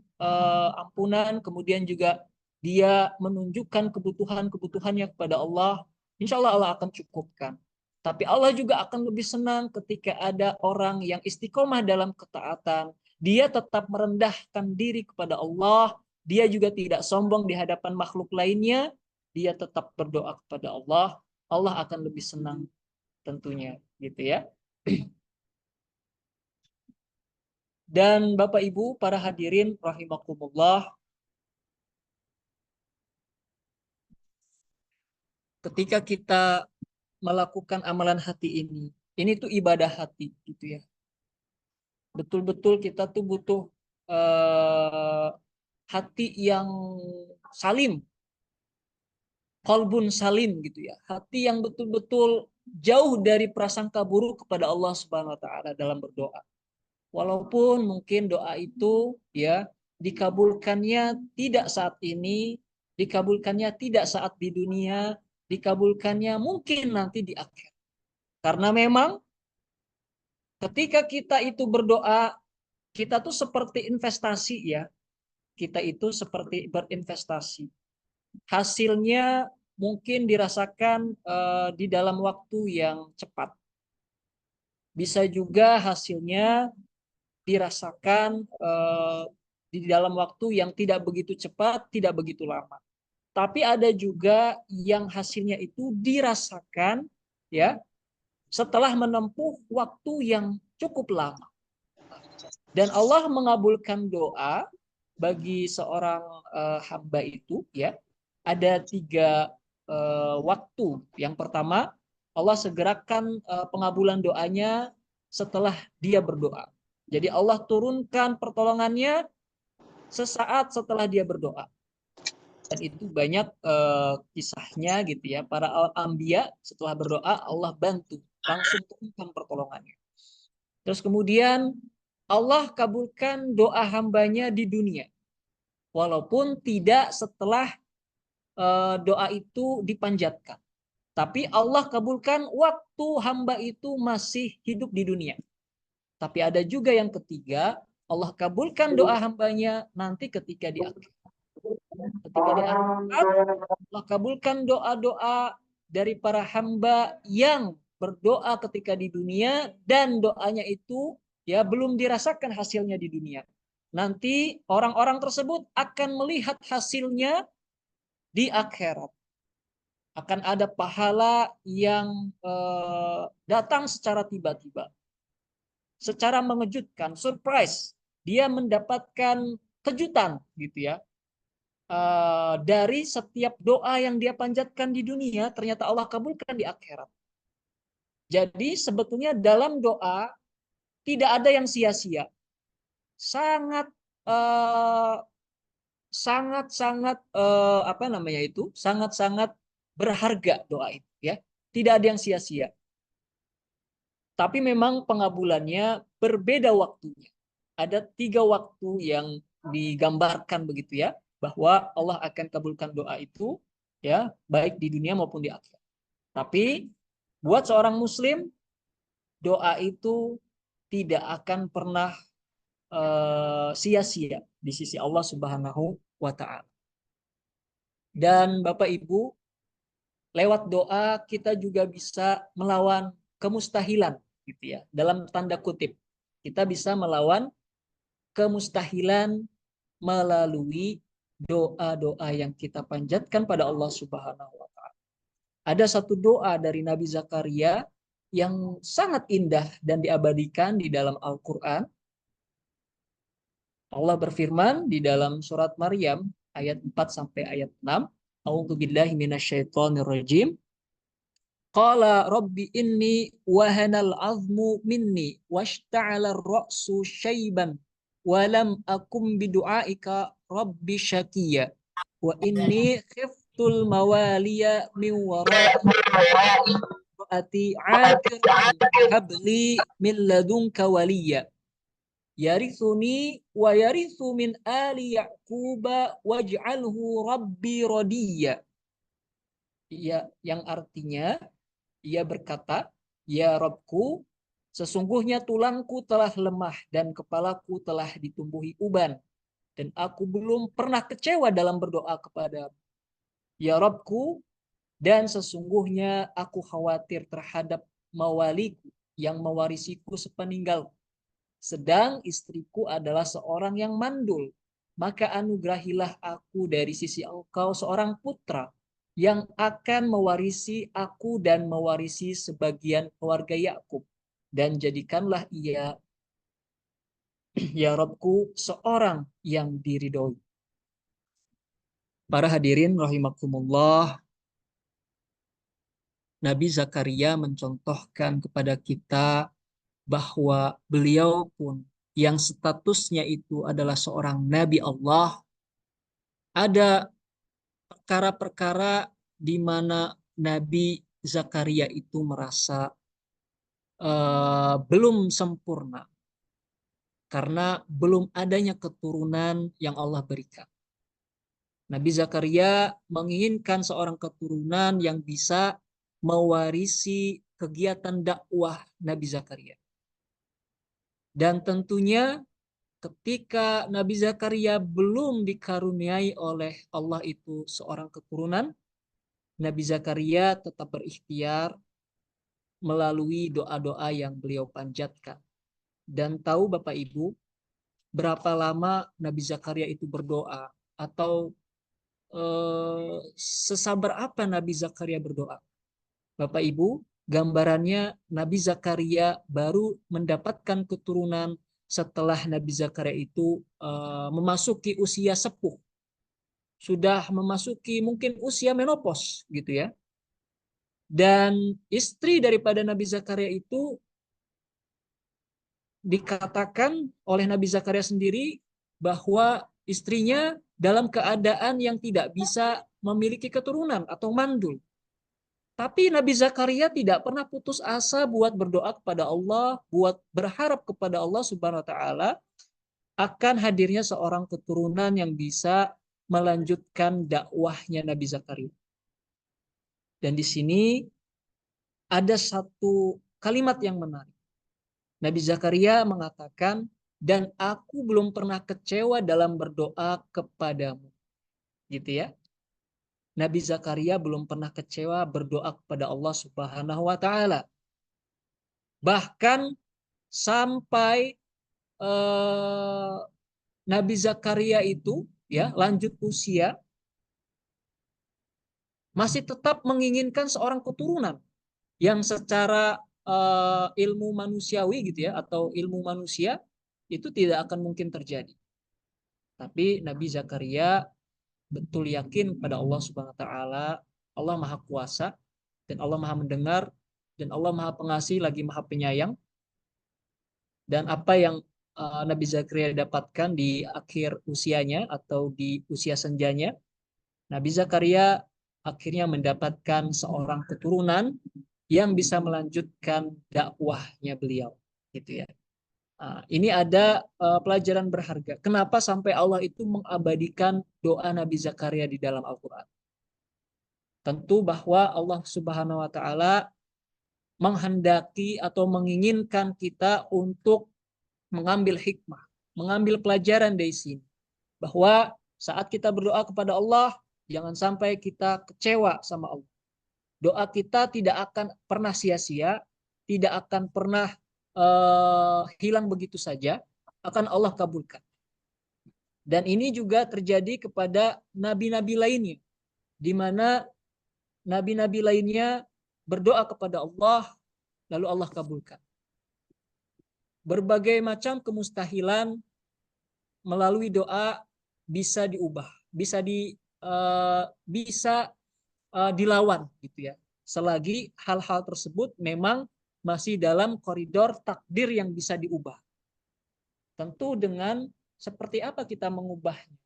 ampunan, kemudian juga dia menunjukkan kebutuhan-kebutuhannya kepada Allah. Insya Allah Allah akan cukupkan. Tapi Allah juga akan lebih senang ketika ada orang yang istiqomah dalam ketaatan. Dia tetap merendahkan diri kepada Allah. Dia juga tidak sombong di hadapan makhluk lainnya, dia tetap berdoa kepada Allah, Allah akan lebih senang tentunya gitu ya. Dan Bapak Ibu para hadirin rahimakumullah, ketika kita melakukan amalan hati ini tuh ibadah hati gitu ya. Betul-betul kita tuh butuh hati yang salim, qalbun salim gitu ya. Hati yang betul-betul jauh dari prasangka buruk kepada Allah Subhanahu wa taala dalam berdoa. Walaupun mungkin doa itu ya dikabulkannya tidak saat ini, dikabulkannya tidak saat di dunia, dikabulkannya mungkin nanti di akhir. Karena memang ketika kita itu berdoa, kita tuh seperti investasi ya. Kita itu seperti berinvestasi. Hasilnya mungkin dirasakan di dalam waktu yang cepat. Bisa juga hasilnya dirasakan di dalam waktu yang tidak begitu cepat, tidak begitu lama. Tapi ada juga yang hasilnya itu dirasakan ya setelah menempuh waktu yang cukup lama. Dan Allah mengabulkan doa bagi seorang hamba itu ya. Ada 3 waktu. Yang pertama, Allah segerakan pengabulan doanya setelah dia berdoa. Jadi Allah turunkan pertolongannya sesaat setelah dia berdoa. Dan itu banyak kisahnya gitu ya. Para anbiya setelah berdoa Allah bantu, langsung turunkan pertolongannya. Terus kemudian Allah kabulkan doa hambanya di dunia. Walaupun tidak setelah doa itu dipanjatkan. Tapi Allah kabulkan waktu hamba itu masih hidup di dunia. Tapi ada juga yang ketiga, Allah kabulkan doa hambanya nanti ketika di akhirat. Ketika di akhirat, Allah kabulkan doa-doa dari para hamba yang berdoa ketika di dunia dan doanya itu ya belum dirasakan hasilnya di dunia. Nanti orang-orang tersebut akan melihat hasilnya di akhirat. akan ada pahala yang datang secara tiba-tiba, secara mengejutkan, surprise. Dia mendapatkan kejutan gitu ya. Dari setiap doa yang dia panjatkan di dunia, ternyata Allah kabulkan di akhirat. Jadi sebetulnya dalam doa tidak ada yang sia-sia. Sangat eh, sangat-sangat apa namanya itu? Sangat-sangat berharga doa itu ya. Tidak ada yang sia-sia. Tapi memang pengabulannya berbeda waktunya. Ada 3 waktu yang digambarkan begitu ya, bahwa Allah akan kabulkan doa itu ya, baik di dunia maupun di akhirat. Tapi buat seorang muslim, doa itu tidak akan pernah sia-sia di sisi Allah Subhanahu wa taala. Dan Bapak Ibu, lewat doa kita juga bisa melawan kemustahilan gitu ya. Dalam tanda kutip. Kita bisa melawan kemustahilan melalui doa-doa yang kita panjatkan pada Allah Subhanahu wa taala. Ada satu doa dari Nabi Zakaria yang sangat indah dan diabadikan di dalam Al-Qur'an. Allah berfirman di dalam surat Maryam ayat 4 sampai ayat 6. A'udzu billahi minasyaitonir rajim. Qala rabbi inni wahanal azmu minni washta'ala ar-ra'su syaiban wa lam akum bidu'aika rabbi syakiya wa inni khiftul mawaliya min wara'i aqiran habli min ladunka waliya yarithuni wa yarithu min ali yaquba waj'alhu rabbi radiya. Ya, yang artinya ia berkata, ya Robku, sesungguhnya tulangku telah lemah dan kepalaku telah ditumbuhi uban dan aku belum pernah kecewa dalam berdoa kepada ya Robku, dan sesungguhnya aku khawatir terhadap mawaliku yang mewarisiku sepeninggalku. Sedang istriku adalah seorang yang mandul, maka anugerahilah aku dari sisi engkau seorang putra yang akan mewarisi aku dan mewarisi sebagian keluarga Yakub, dan jadikanlah ia ya Robku seorang yang diridhoi. Para hadirin rahimakumullah, Nabi Zakaria mencontohkan kepada kita bahwa beliau pun yang statusnya itu adalah seorang Nabi Allah, ada perkara-perkara di mana Nabi Zakaria itu merasa belum sempurna karena belum adanya keturunan yang Allah berikan. Nabi Zakaria menginginkan seorang keturunan yang bisa mewarisi kegiatan dakwah Nabi Zakaria. Dan tentunya ketika Nabi Zakaria belum dikaruniai oleh Allah itu seorang keturunan, Nabi Zakaria tetap berikhtiar melalui doa-doa yang beliau panjatkan. Dan tahu Bapak Ibu, berapa lama Nabi Zakaria itu berdoa, atau sesabar apa Nabi Zakaria berdoa? Bapak Ibu, gambarannya Nabi Zakaria baru mendapatkan keturunan setelah Nabi Zakaria itu memasuki usia sepuh. Sudah memasuki mungkin usia menopause gitu ya. Dan istri daripada Nabi Zakaria itu dikatakan oleh Nabi Zakaria sendiri bahwa istrinya dalam keadaan yang tidak bisa memiliki keturunan atau mandul. Tapi Nabi Zakaria tidak pernah putus asa buat berdoa kepada Allah, buat berharap kepada Allah Subhanahu wa taala akan hadirnya seorang keturunan yang bisa melanjutkan dakwahnya Nabi Zakaria. Dan di sini ada satu kalimat yang menarik. Nabi Zakaria mengatakan, dan aku belum pernah kecewa dalam berdoa kepadamu. Gitu ya. Nabi Zakaria belum pernah kecewa berdoa kepada Allah Subhanahu wa taala. Bahkan sampai Nabi Zakaria itu ya lanjut usia, masih tetap menginginkan seorang keturunan yang secara ilmu manusiawi gitu ya, atau ilmu manusia itu tidak akan mungkin terjadi. Tapi Nabi Zakaria betul yakin pada Allah Subhanahu wa taala, Allah Maha Kuasa dan Allah Maha Mendengar dan Allah Maha Pengasih lagi Maha Penyayang. Dan apa yang Nabi Zakaria dapatkan di akhir usianya atau di usia senjanya, Nabi Zakaria akhirnya mendapatkan seorang keturunan yang bisa melanjutkan dakwahnya beliau, gitu ya. Ini ada pelajaran berharga. Kenapa sampai Allah itu mengabadikan doa Nabi Zakaria di dalam Al-Quran? Tentu bahwa Allah Subhanahu wa taala menghendaki atau menginginkan kita untuk mengambil hikmah, mengambil pelajaran dari sini. Bahwa saat kita berdoa kepada Allah, jangan sampai kita kecewa sama Allah. Doa kita tidak akan pernah sia-sia, tidak akan pernah hilang begitu saja, akan Allah kabulkan. Dan ini juga terjadi kepada nabi-nabi lainnya, di mana nabi-nabi lainnya berdoa kepada Allah, lalu Allah kabulkan. Berbagai macam kemustahilan melalui doa bisa diubah, bisa dilawan gitu ya. Selagi hal-hal tersebut memang masih dalam koridor takdir yang bisa diubah. Tentu dengan seperti apa kita mengubahnya?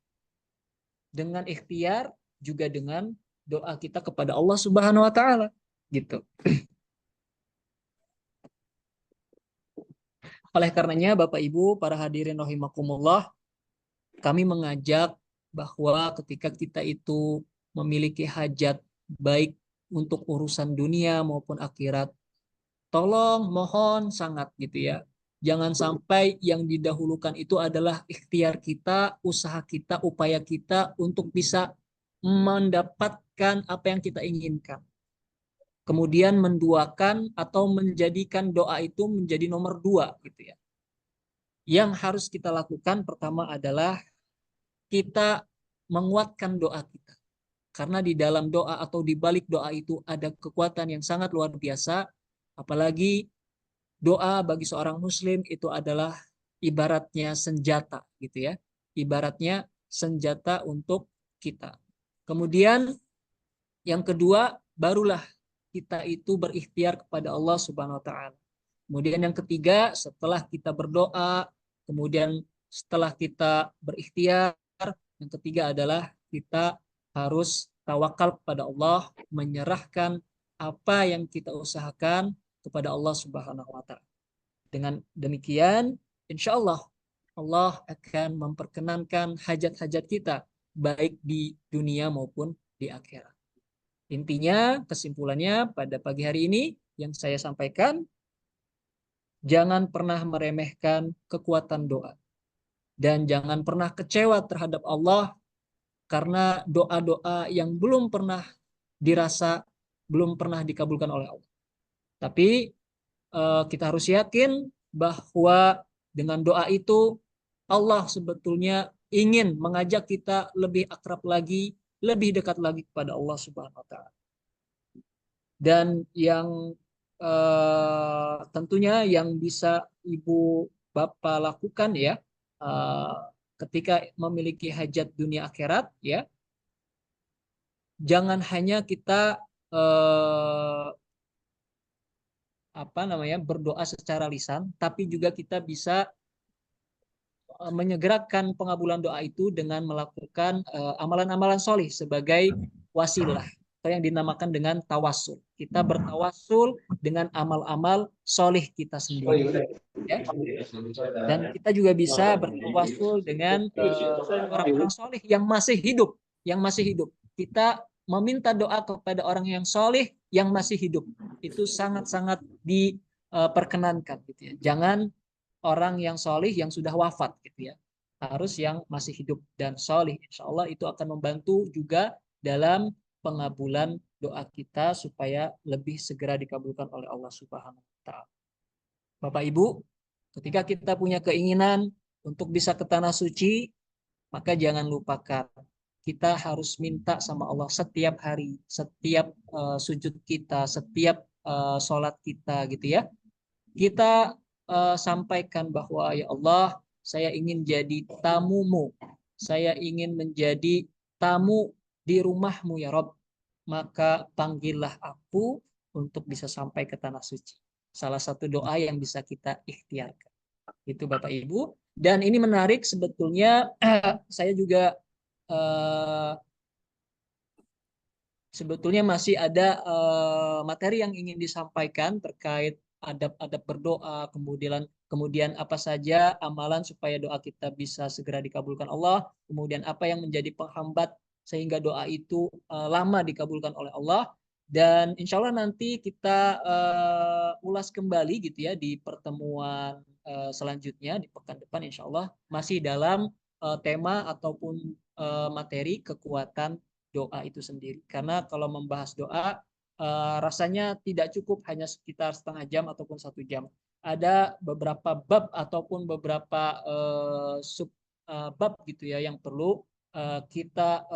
Dengan ikhtiar, juga dengan doa kita kepada Allah Subhanahu wa taala gitu. Oleh karenanya Bapak Ibu, para hadirin rahimakumullah, kami mengajak bahwa ketika kita itu memiliki hajat baik untuk urusan dunia maupun akhirat, tolong mohon sangat gitu ya. Jangan sampai yang didahulukan itu adalah ikhtiar kita, usaha kita, upaya kita untuk bisa mendapatkan apa yang kita inginkan. Kemudian menduakan atau menjadikan doa itu menjadi nomor 2 gitu ya. Yang harus kita lakukan pertama adalah kita menguatkan doa kita. Karena di dalam doa atau di balik doa itu ada kekuatan yang sangat luar biasa. Apalagi doa bagi seorang muslim itu adalah ibaratnya senjata gitu ya. Ibaratnya senjata untuk kita. Kemudian yang kedua, barulah kita itu berikhtiar kepada Allah Subhanahu wa taala. Kemudian yang ketiga, setelah kita berdoa, kemudian setelah kita berikhtiar, yang ketiga adalah kita harus tawakal kepada Allah, menyerahkan apa yang kita usahakan kepada Allah Subhanahu wa taala. Dengan demikian, insya Allah Allah akan memperkenankan hajat-hajat kita baik di dunia maupun di akhirat. Intinya, kesimpulannya pada pagi hari ini yang saya sampaikan, jangan pernah meremehkan kekuatan doa. Dan jangan pernah kecewa terhadap Allah karena doa-doa yang belum pernah dirasa, belum pernah dikabulkan oleh Allah. Tapi kita harus yakin bahwa dengan doa itu Allah sebetulnya ingin mengajak kita lebih akrab lagi, lebih dekat lagi kepada Allah Subhanahu wa taala. Dan yang tentunya yang bisa Ibu Bapak lakukan ya ketika memiliki hajat dunia akhirat ya, jangan hanya kita berdoa secara lisan, tapi juga kita bisa menyegerakan pengabulan doa itu dengan melakukan amalan-amalan solih sebagai wasilah atau yang dinamakan dengan tawasul. Kita bertawasul dengan amal-amal solih kita sendiri. Ya. Dan kita juga bisa bertawasul dengan orang-orang solih yang masih hidup, Kita meminta doa kepada orang yang solih yang masih hidup. Itu sangat-sangat diperkenankan. Gitu ya. Jangan orang yang solih yang sudah wafat gitu ya, harus yang masih hidup dan solih. Insya Allah itu akan membantu juga dalam pengabulan doa kita supaya lebih segera dikabulkan oleh Allah Subhanahu wa taala. Bapak Ibu, ketika kita punya keinginan untuk bisa ke tanah suci, maka jangan lupakan kita harus minta sama Allah setiap hari, setiap sujud kita, setiap sholat kita gitu ya. Kita sampaikan bahwa ya Allah, saya ingin jadi tamumu. Saya ingin menjadi tamu di rumahmu ya Rob. Maka panggillah aku untuk bisa sampai ke tanah suci. Salah satu doa yang bisa kita ikhtiarkan. Itu Bapak Ibu. Dan ini menarik sebetulnya saya juga sebetulnya masih ada materi yang ingin disampaikan terkait adab-adab berdoa, kemudian apa saja amalan supaya doa kita bisa segera dikabulkan Allah, kemudian apa yang menjadi penghambat sehingga doa itu lama dikabulkan oleh Allah. Dan insya Allah nanti kita ulas kembali gitu ya di pertemuan selanjutnya di pekan depan insya Allah masih dalam tema ataupun materi kekuatan doa itu sendiri. Karena kalau membahas doa rasanya tidak cukup hanya sekitar setengah jam ataupun 1 jam. Ada beberapa bab ataupun beberapa sub bab gitu ya yang perlu kita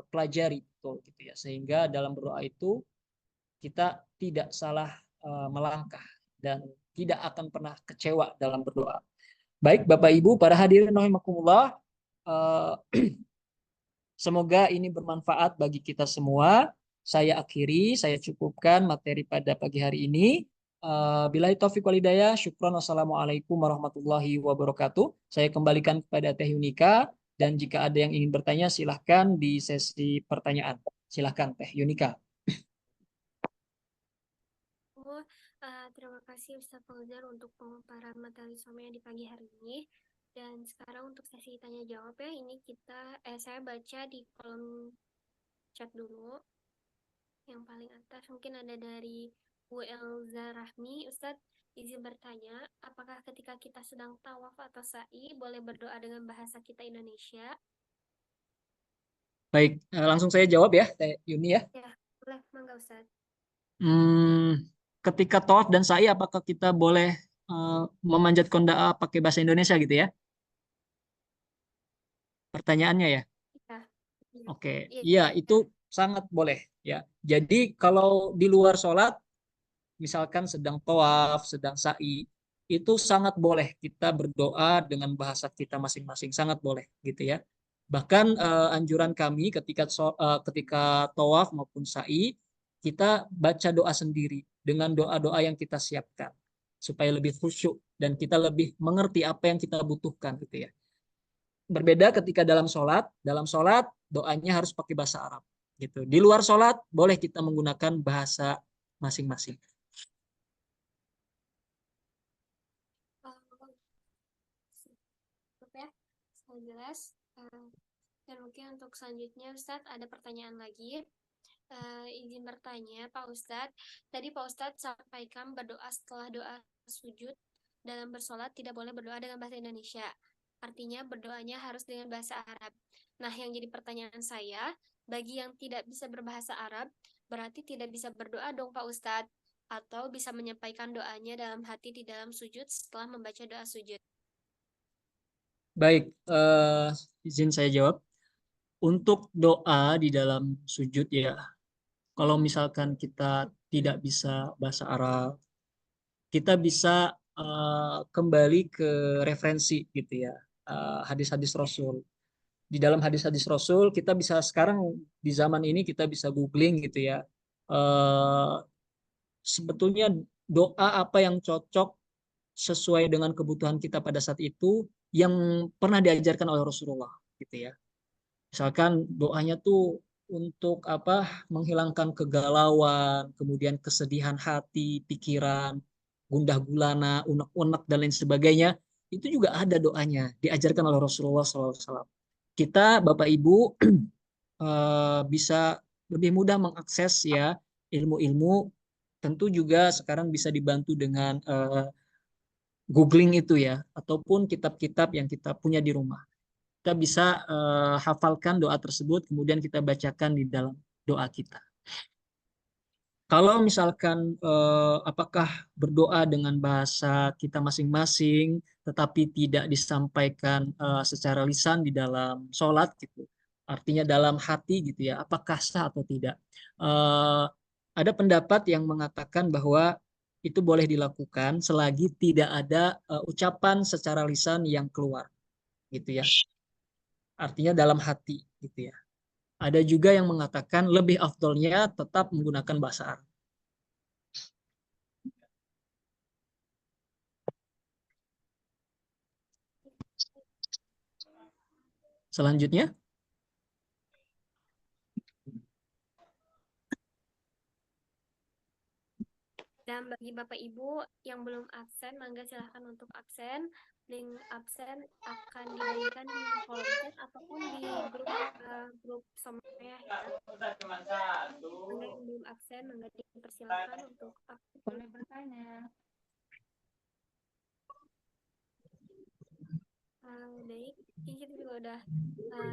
pelajari betul gitu ya. Sehingga dalam berdoa itu kita tidak salah melangkah dan tidak akan pernah kecewa dalam berdoa. Baik Bapak Ibu, para hadirin rahimakumullah, semoga ini bermanfaat bagi kita semua. Saya akhiri, saya cukupkan materi pada pagi hari ini. Billahi taufiq wal hidayah. Syukran. Wassalamualaikum warahmatullahi wabarakatuh. Saya kembalikan kepada Teh Yunika. Dan jika ada yang ingin bertanya, silahkan di sesi pertanyaan. Silahkan Teh Yunika. Terima kasih Ustaz Fauzan untuk pemaparan materi somnya di pagi hari ini. Dan sekarang untuk sesi tanya jawab ya, ini saya baca di kolom chat dulu. Yang paling atas mungkin ada dari Bu Elza Rahmi. Ustadz izin bertanya, apakah ketika kita sedang tawaf atau sa'i boleh berdoa dengan bahasa kita Indonesia? Baik, langsung saya jawab ya, Teh Yuni ya. Ya, boleh, mangga Ustadz. Ketika tawaf dan sa'i apakah kita boleh memanjatkan doa pakai bahasa Indonesia gitu ya? Pertanyaannya ya. Ya. Oke, Ya, iya itu sangat boleh ya. Jadi kalau di luar sholat, misalkan sedang tawaf, sedang sa'i, itu sangat boleh kita berdoa dengan bahasa kita masing-masing, sangat boleh gitu ya. Bahkan anjuran kami ketika tawaf maupun sa'i, kita baca doa sendiri dengan doa-doa yang kita siapkan supaya lebih khusyuk dan kita lebih mengerti apa yang kita butuhkan gitu ya. Berbeda ketika dalam sholat doanya harus pakai bahasa Arab gitu. Di luar sholat boleh kita menggunakan bahasa masing-masing. Ya, sangat jelas. Dan mungkin untuk selanjutnya Ustadz ada pertanyaan lagi. Izin bertanya Pak Ustadz, tadi Pak Ustadz sampaikan berdoa setelah doa sujud dalam bersolat tidak boleh berdoa dengan bahasa Indonesia. Artinya berdoanya harus dengan bahasa Arab. Nah, yang jadi pertanyaan saya, bagi yang tidak bisa berbahasa Arab, berarti tidak bisa berdoa dong Pak Ustadz, atau bisa menyampaikan doanya dalam hati di dalam sujud setelah membaca doa sujud. Baik, izin saya jawab. Untuk doa di dalam sujud ya, kalau misalkan kita tidak bisa bahasa Arab, kita bisa kembali ke referensi gitu ya, hadis-hadis Rasul. Di dalam hadis-hadis Rasul kita bisa sekarang di zaman ini kita bisa googling gitu ya. Sebetulnya doa apa yang cocok sesuai dengan kebutuhan kita pada saat itu yang pernah diajarkan oleh Rasulullah gitu ya. Misalkan doanya tuh untuk apa? Menghilangkan kegalauan, kemudian kesedihan hati, pikiran, gundah gulana, unek-unek dan lain sebagainya. Itu juga ada doanya diajarkan oleh Rasulullah SAW. Kita Bapak Ibu bisa lebih mudah mengakses ya ilmu-ilmu. Tentu juga sekarang bisa dibantu dengan googling itu ya, ataupun kitab-kitab yang kita punya di rumah. Kita bisa hafalkan doa tersebut, kemudian kita bacakan di dalam doa kita. Kalau misalkan apakah berdoa dengan bahasa kita masing-masing, tetapi tidak disampaikan secara lisan di dalam sholat gitu, artinya dalam hati gitu ya, apakah sah atau tidak. Ada pendapat yang mengatakan bahwa itu boleh dilakukan selagi tidak ada ucapan secara lisan yang keluar gitu ya. Artinya dalam hati gitu ya. Ada juga yang mengatakan lebih afdolnya tetap menggunakan bahasa Arab. Selanjutnya, Dan bagi Bapak Ibu yang belum absen, mangga silahkan untuk absen. Link absen akan dibagikan di kolom chat ataupun di grup Somea ya. Mangga yang belum absen, mangga dipersilakan untuk absen. Boleh bertanya. Baik, ini kita juga udah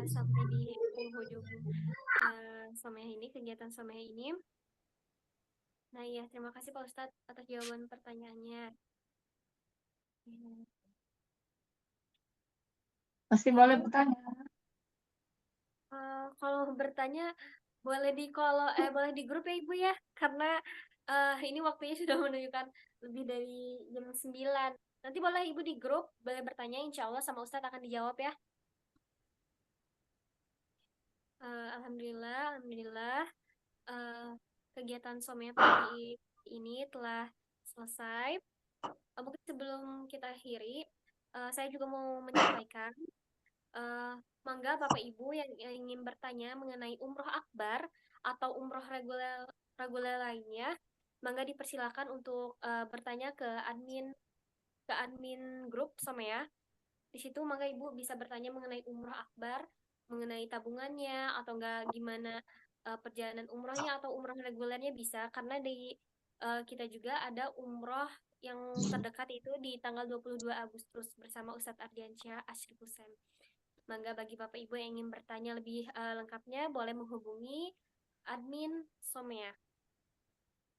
sampai di penghujung Somea ini, kegiatan Somea ini. Nah iya, terima kasih Pak Ustadz atas jawaban pertanyaannya. Masih boleh bertanya. Kalau bertanya boleh di grup ya Ibu ya, karena ini waktunya sudah menunjukkan lebih dari jam 9. Nanti boleh Ibu di grup, boleh bertanya, insya Allah sama Ustadz akan dijawab ya. Alhamdulillah, kegiatan Somea pagi ini telah selesai. Mungkin sebelum kita akhiri, saya juga mau menyampaikan, mangga Bapak Ibu yang ingin bertanya mengenai umroh akbar atau umroh reguler lainnya, mangga dipersilakan untuk bertanya ke admin grup Somea. Di situ mangga Ibu bisa bertanya mengenai umroh akbar, mengenai tabungannya atau enggak gimana perjalanan umrohnya atau umroh regulernya bisa, karena di kita juga ada umroh yang terdekat itu di tanggal 22 Agustus bersama Ustadz Ardiansyah Asyrik Hussein. Mangga bagi Bapak Ibu yang ingin bertanya lebih lengkapnya boleh menghubungi admin Somea.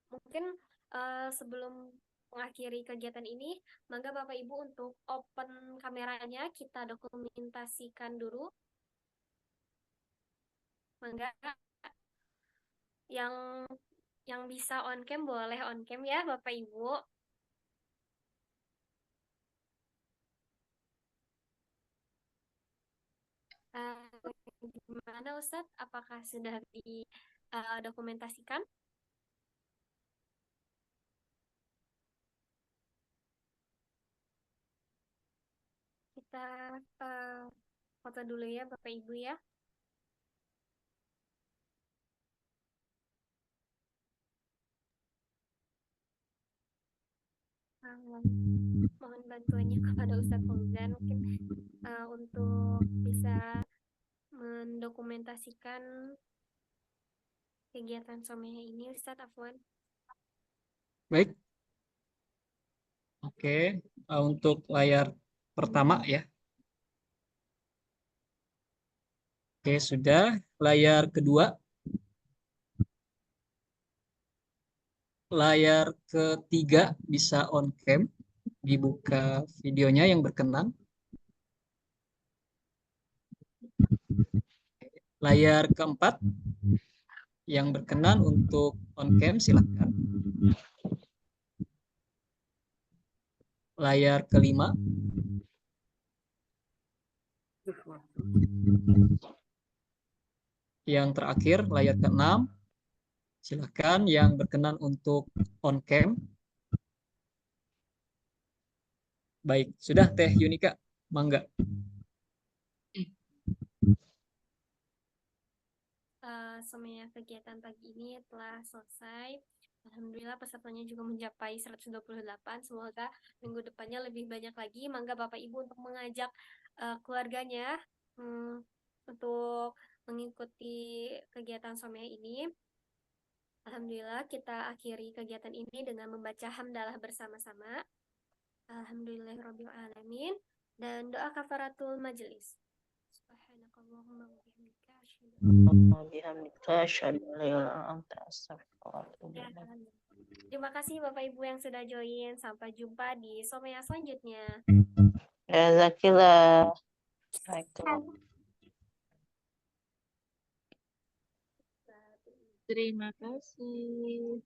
Mungkin sebelum mengakhiri kegiatan ini, mangga Bapak Ibu untuk open kameranya, kita dokumentasikan dulu. Mangga yang bisa on cam boleh on cam ya Bapak Ibu. Gimana Ustadz? Apakah sudah didokumentasikan? Kita foto dulu ya Bapak Ibu ya. Mohon bantuannya kepada Ustadz Fauzan mungkin untuk bisa mendokumentasikan kegiatan Somea ini, Ustadz Afwan. baik. Oke, untuk layar pertama ya. Oke, sudah. Layar kedua. Layar ketiga bisa on cam. Dibuka videonya yang berkenan. Layar keempat yang berkenan untuk on cam silakan. Layar kelima. Yang terakhir layar keenam. Silakan yang berkenan untuk on cam. Baik, sudah Teh Yunika, mangga. Semuanya kegiatan pagi ini telah selesai. Alhamdulillah pesertanya juga mencapai 128. Semoga minggu depannya lebih banyak lagi. Mangga Bapak Ibu untuk mengajak keluarganya untuk mengikuti kegiatan Somea ini. Alhamdulillah kita akhiri kegiatan ini dengan membaca hamdalah bersama-sama. Alhamdulillahirabbil alamin dan doa kafaratul majelis. Subhanakallahumma wa bihamdika asyhadu an la ilaha illa anta astaghfiruka wa atubu ilaik. Terima kasih Bapak Ibu yang sudah join. Sampai jumpa di Somea selanjutnya. Jazakillah. Terima kasih.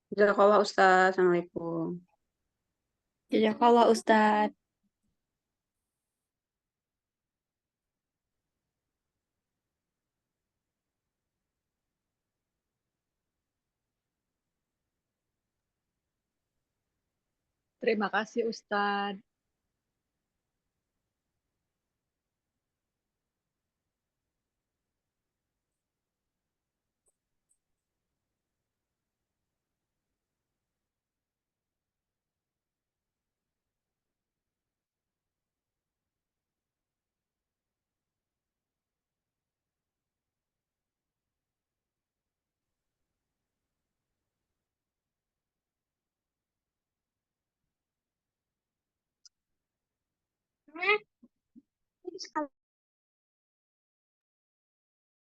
Jazakallah Ustaz. Assalamualaikum. Jazakallah Ustadz. Terima kasih Ustadz.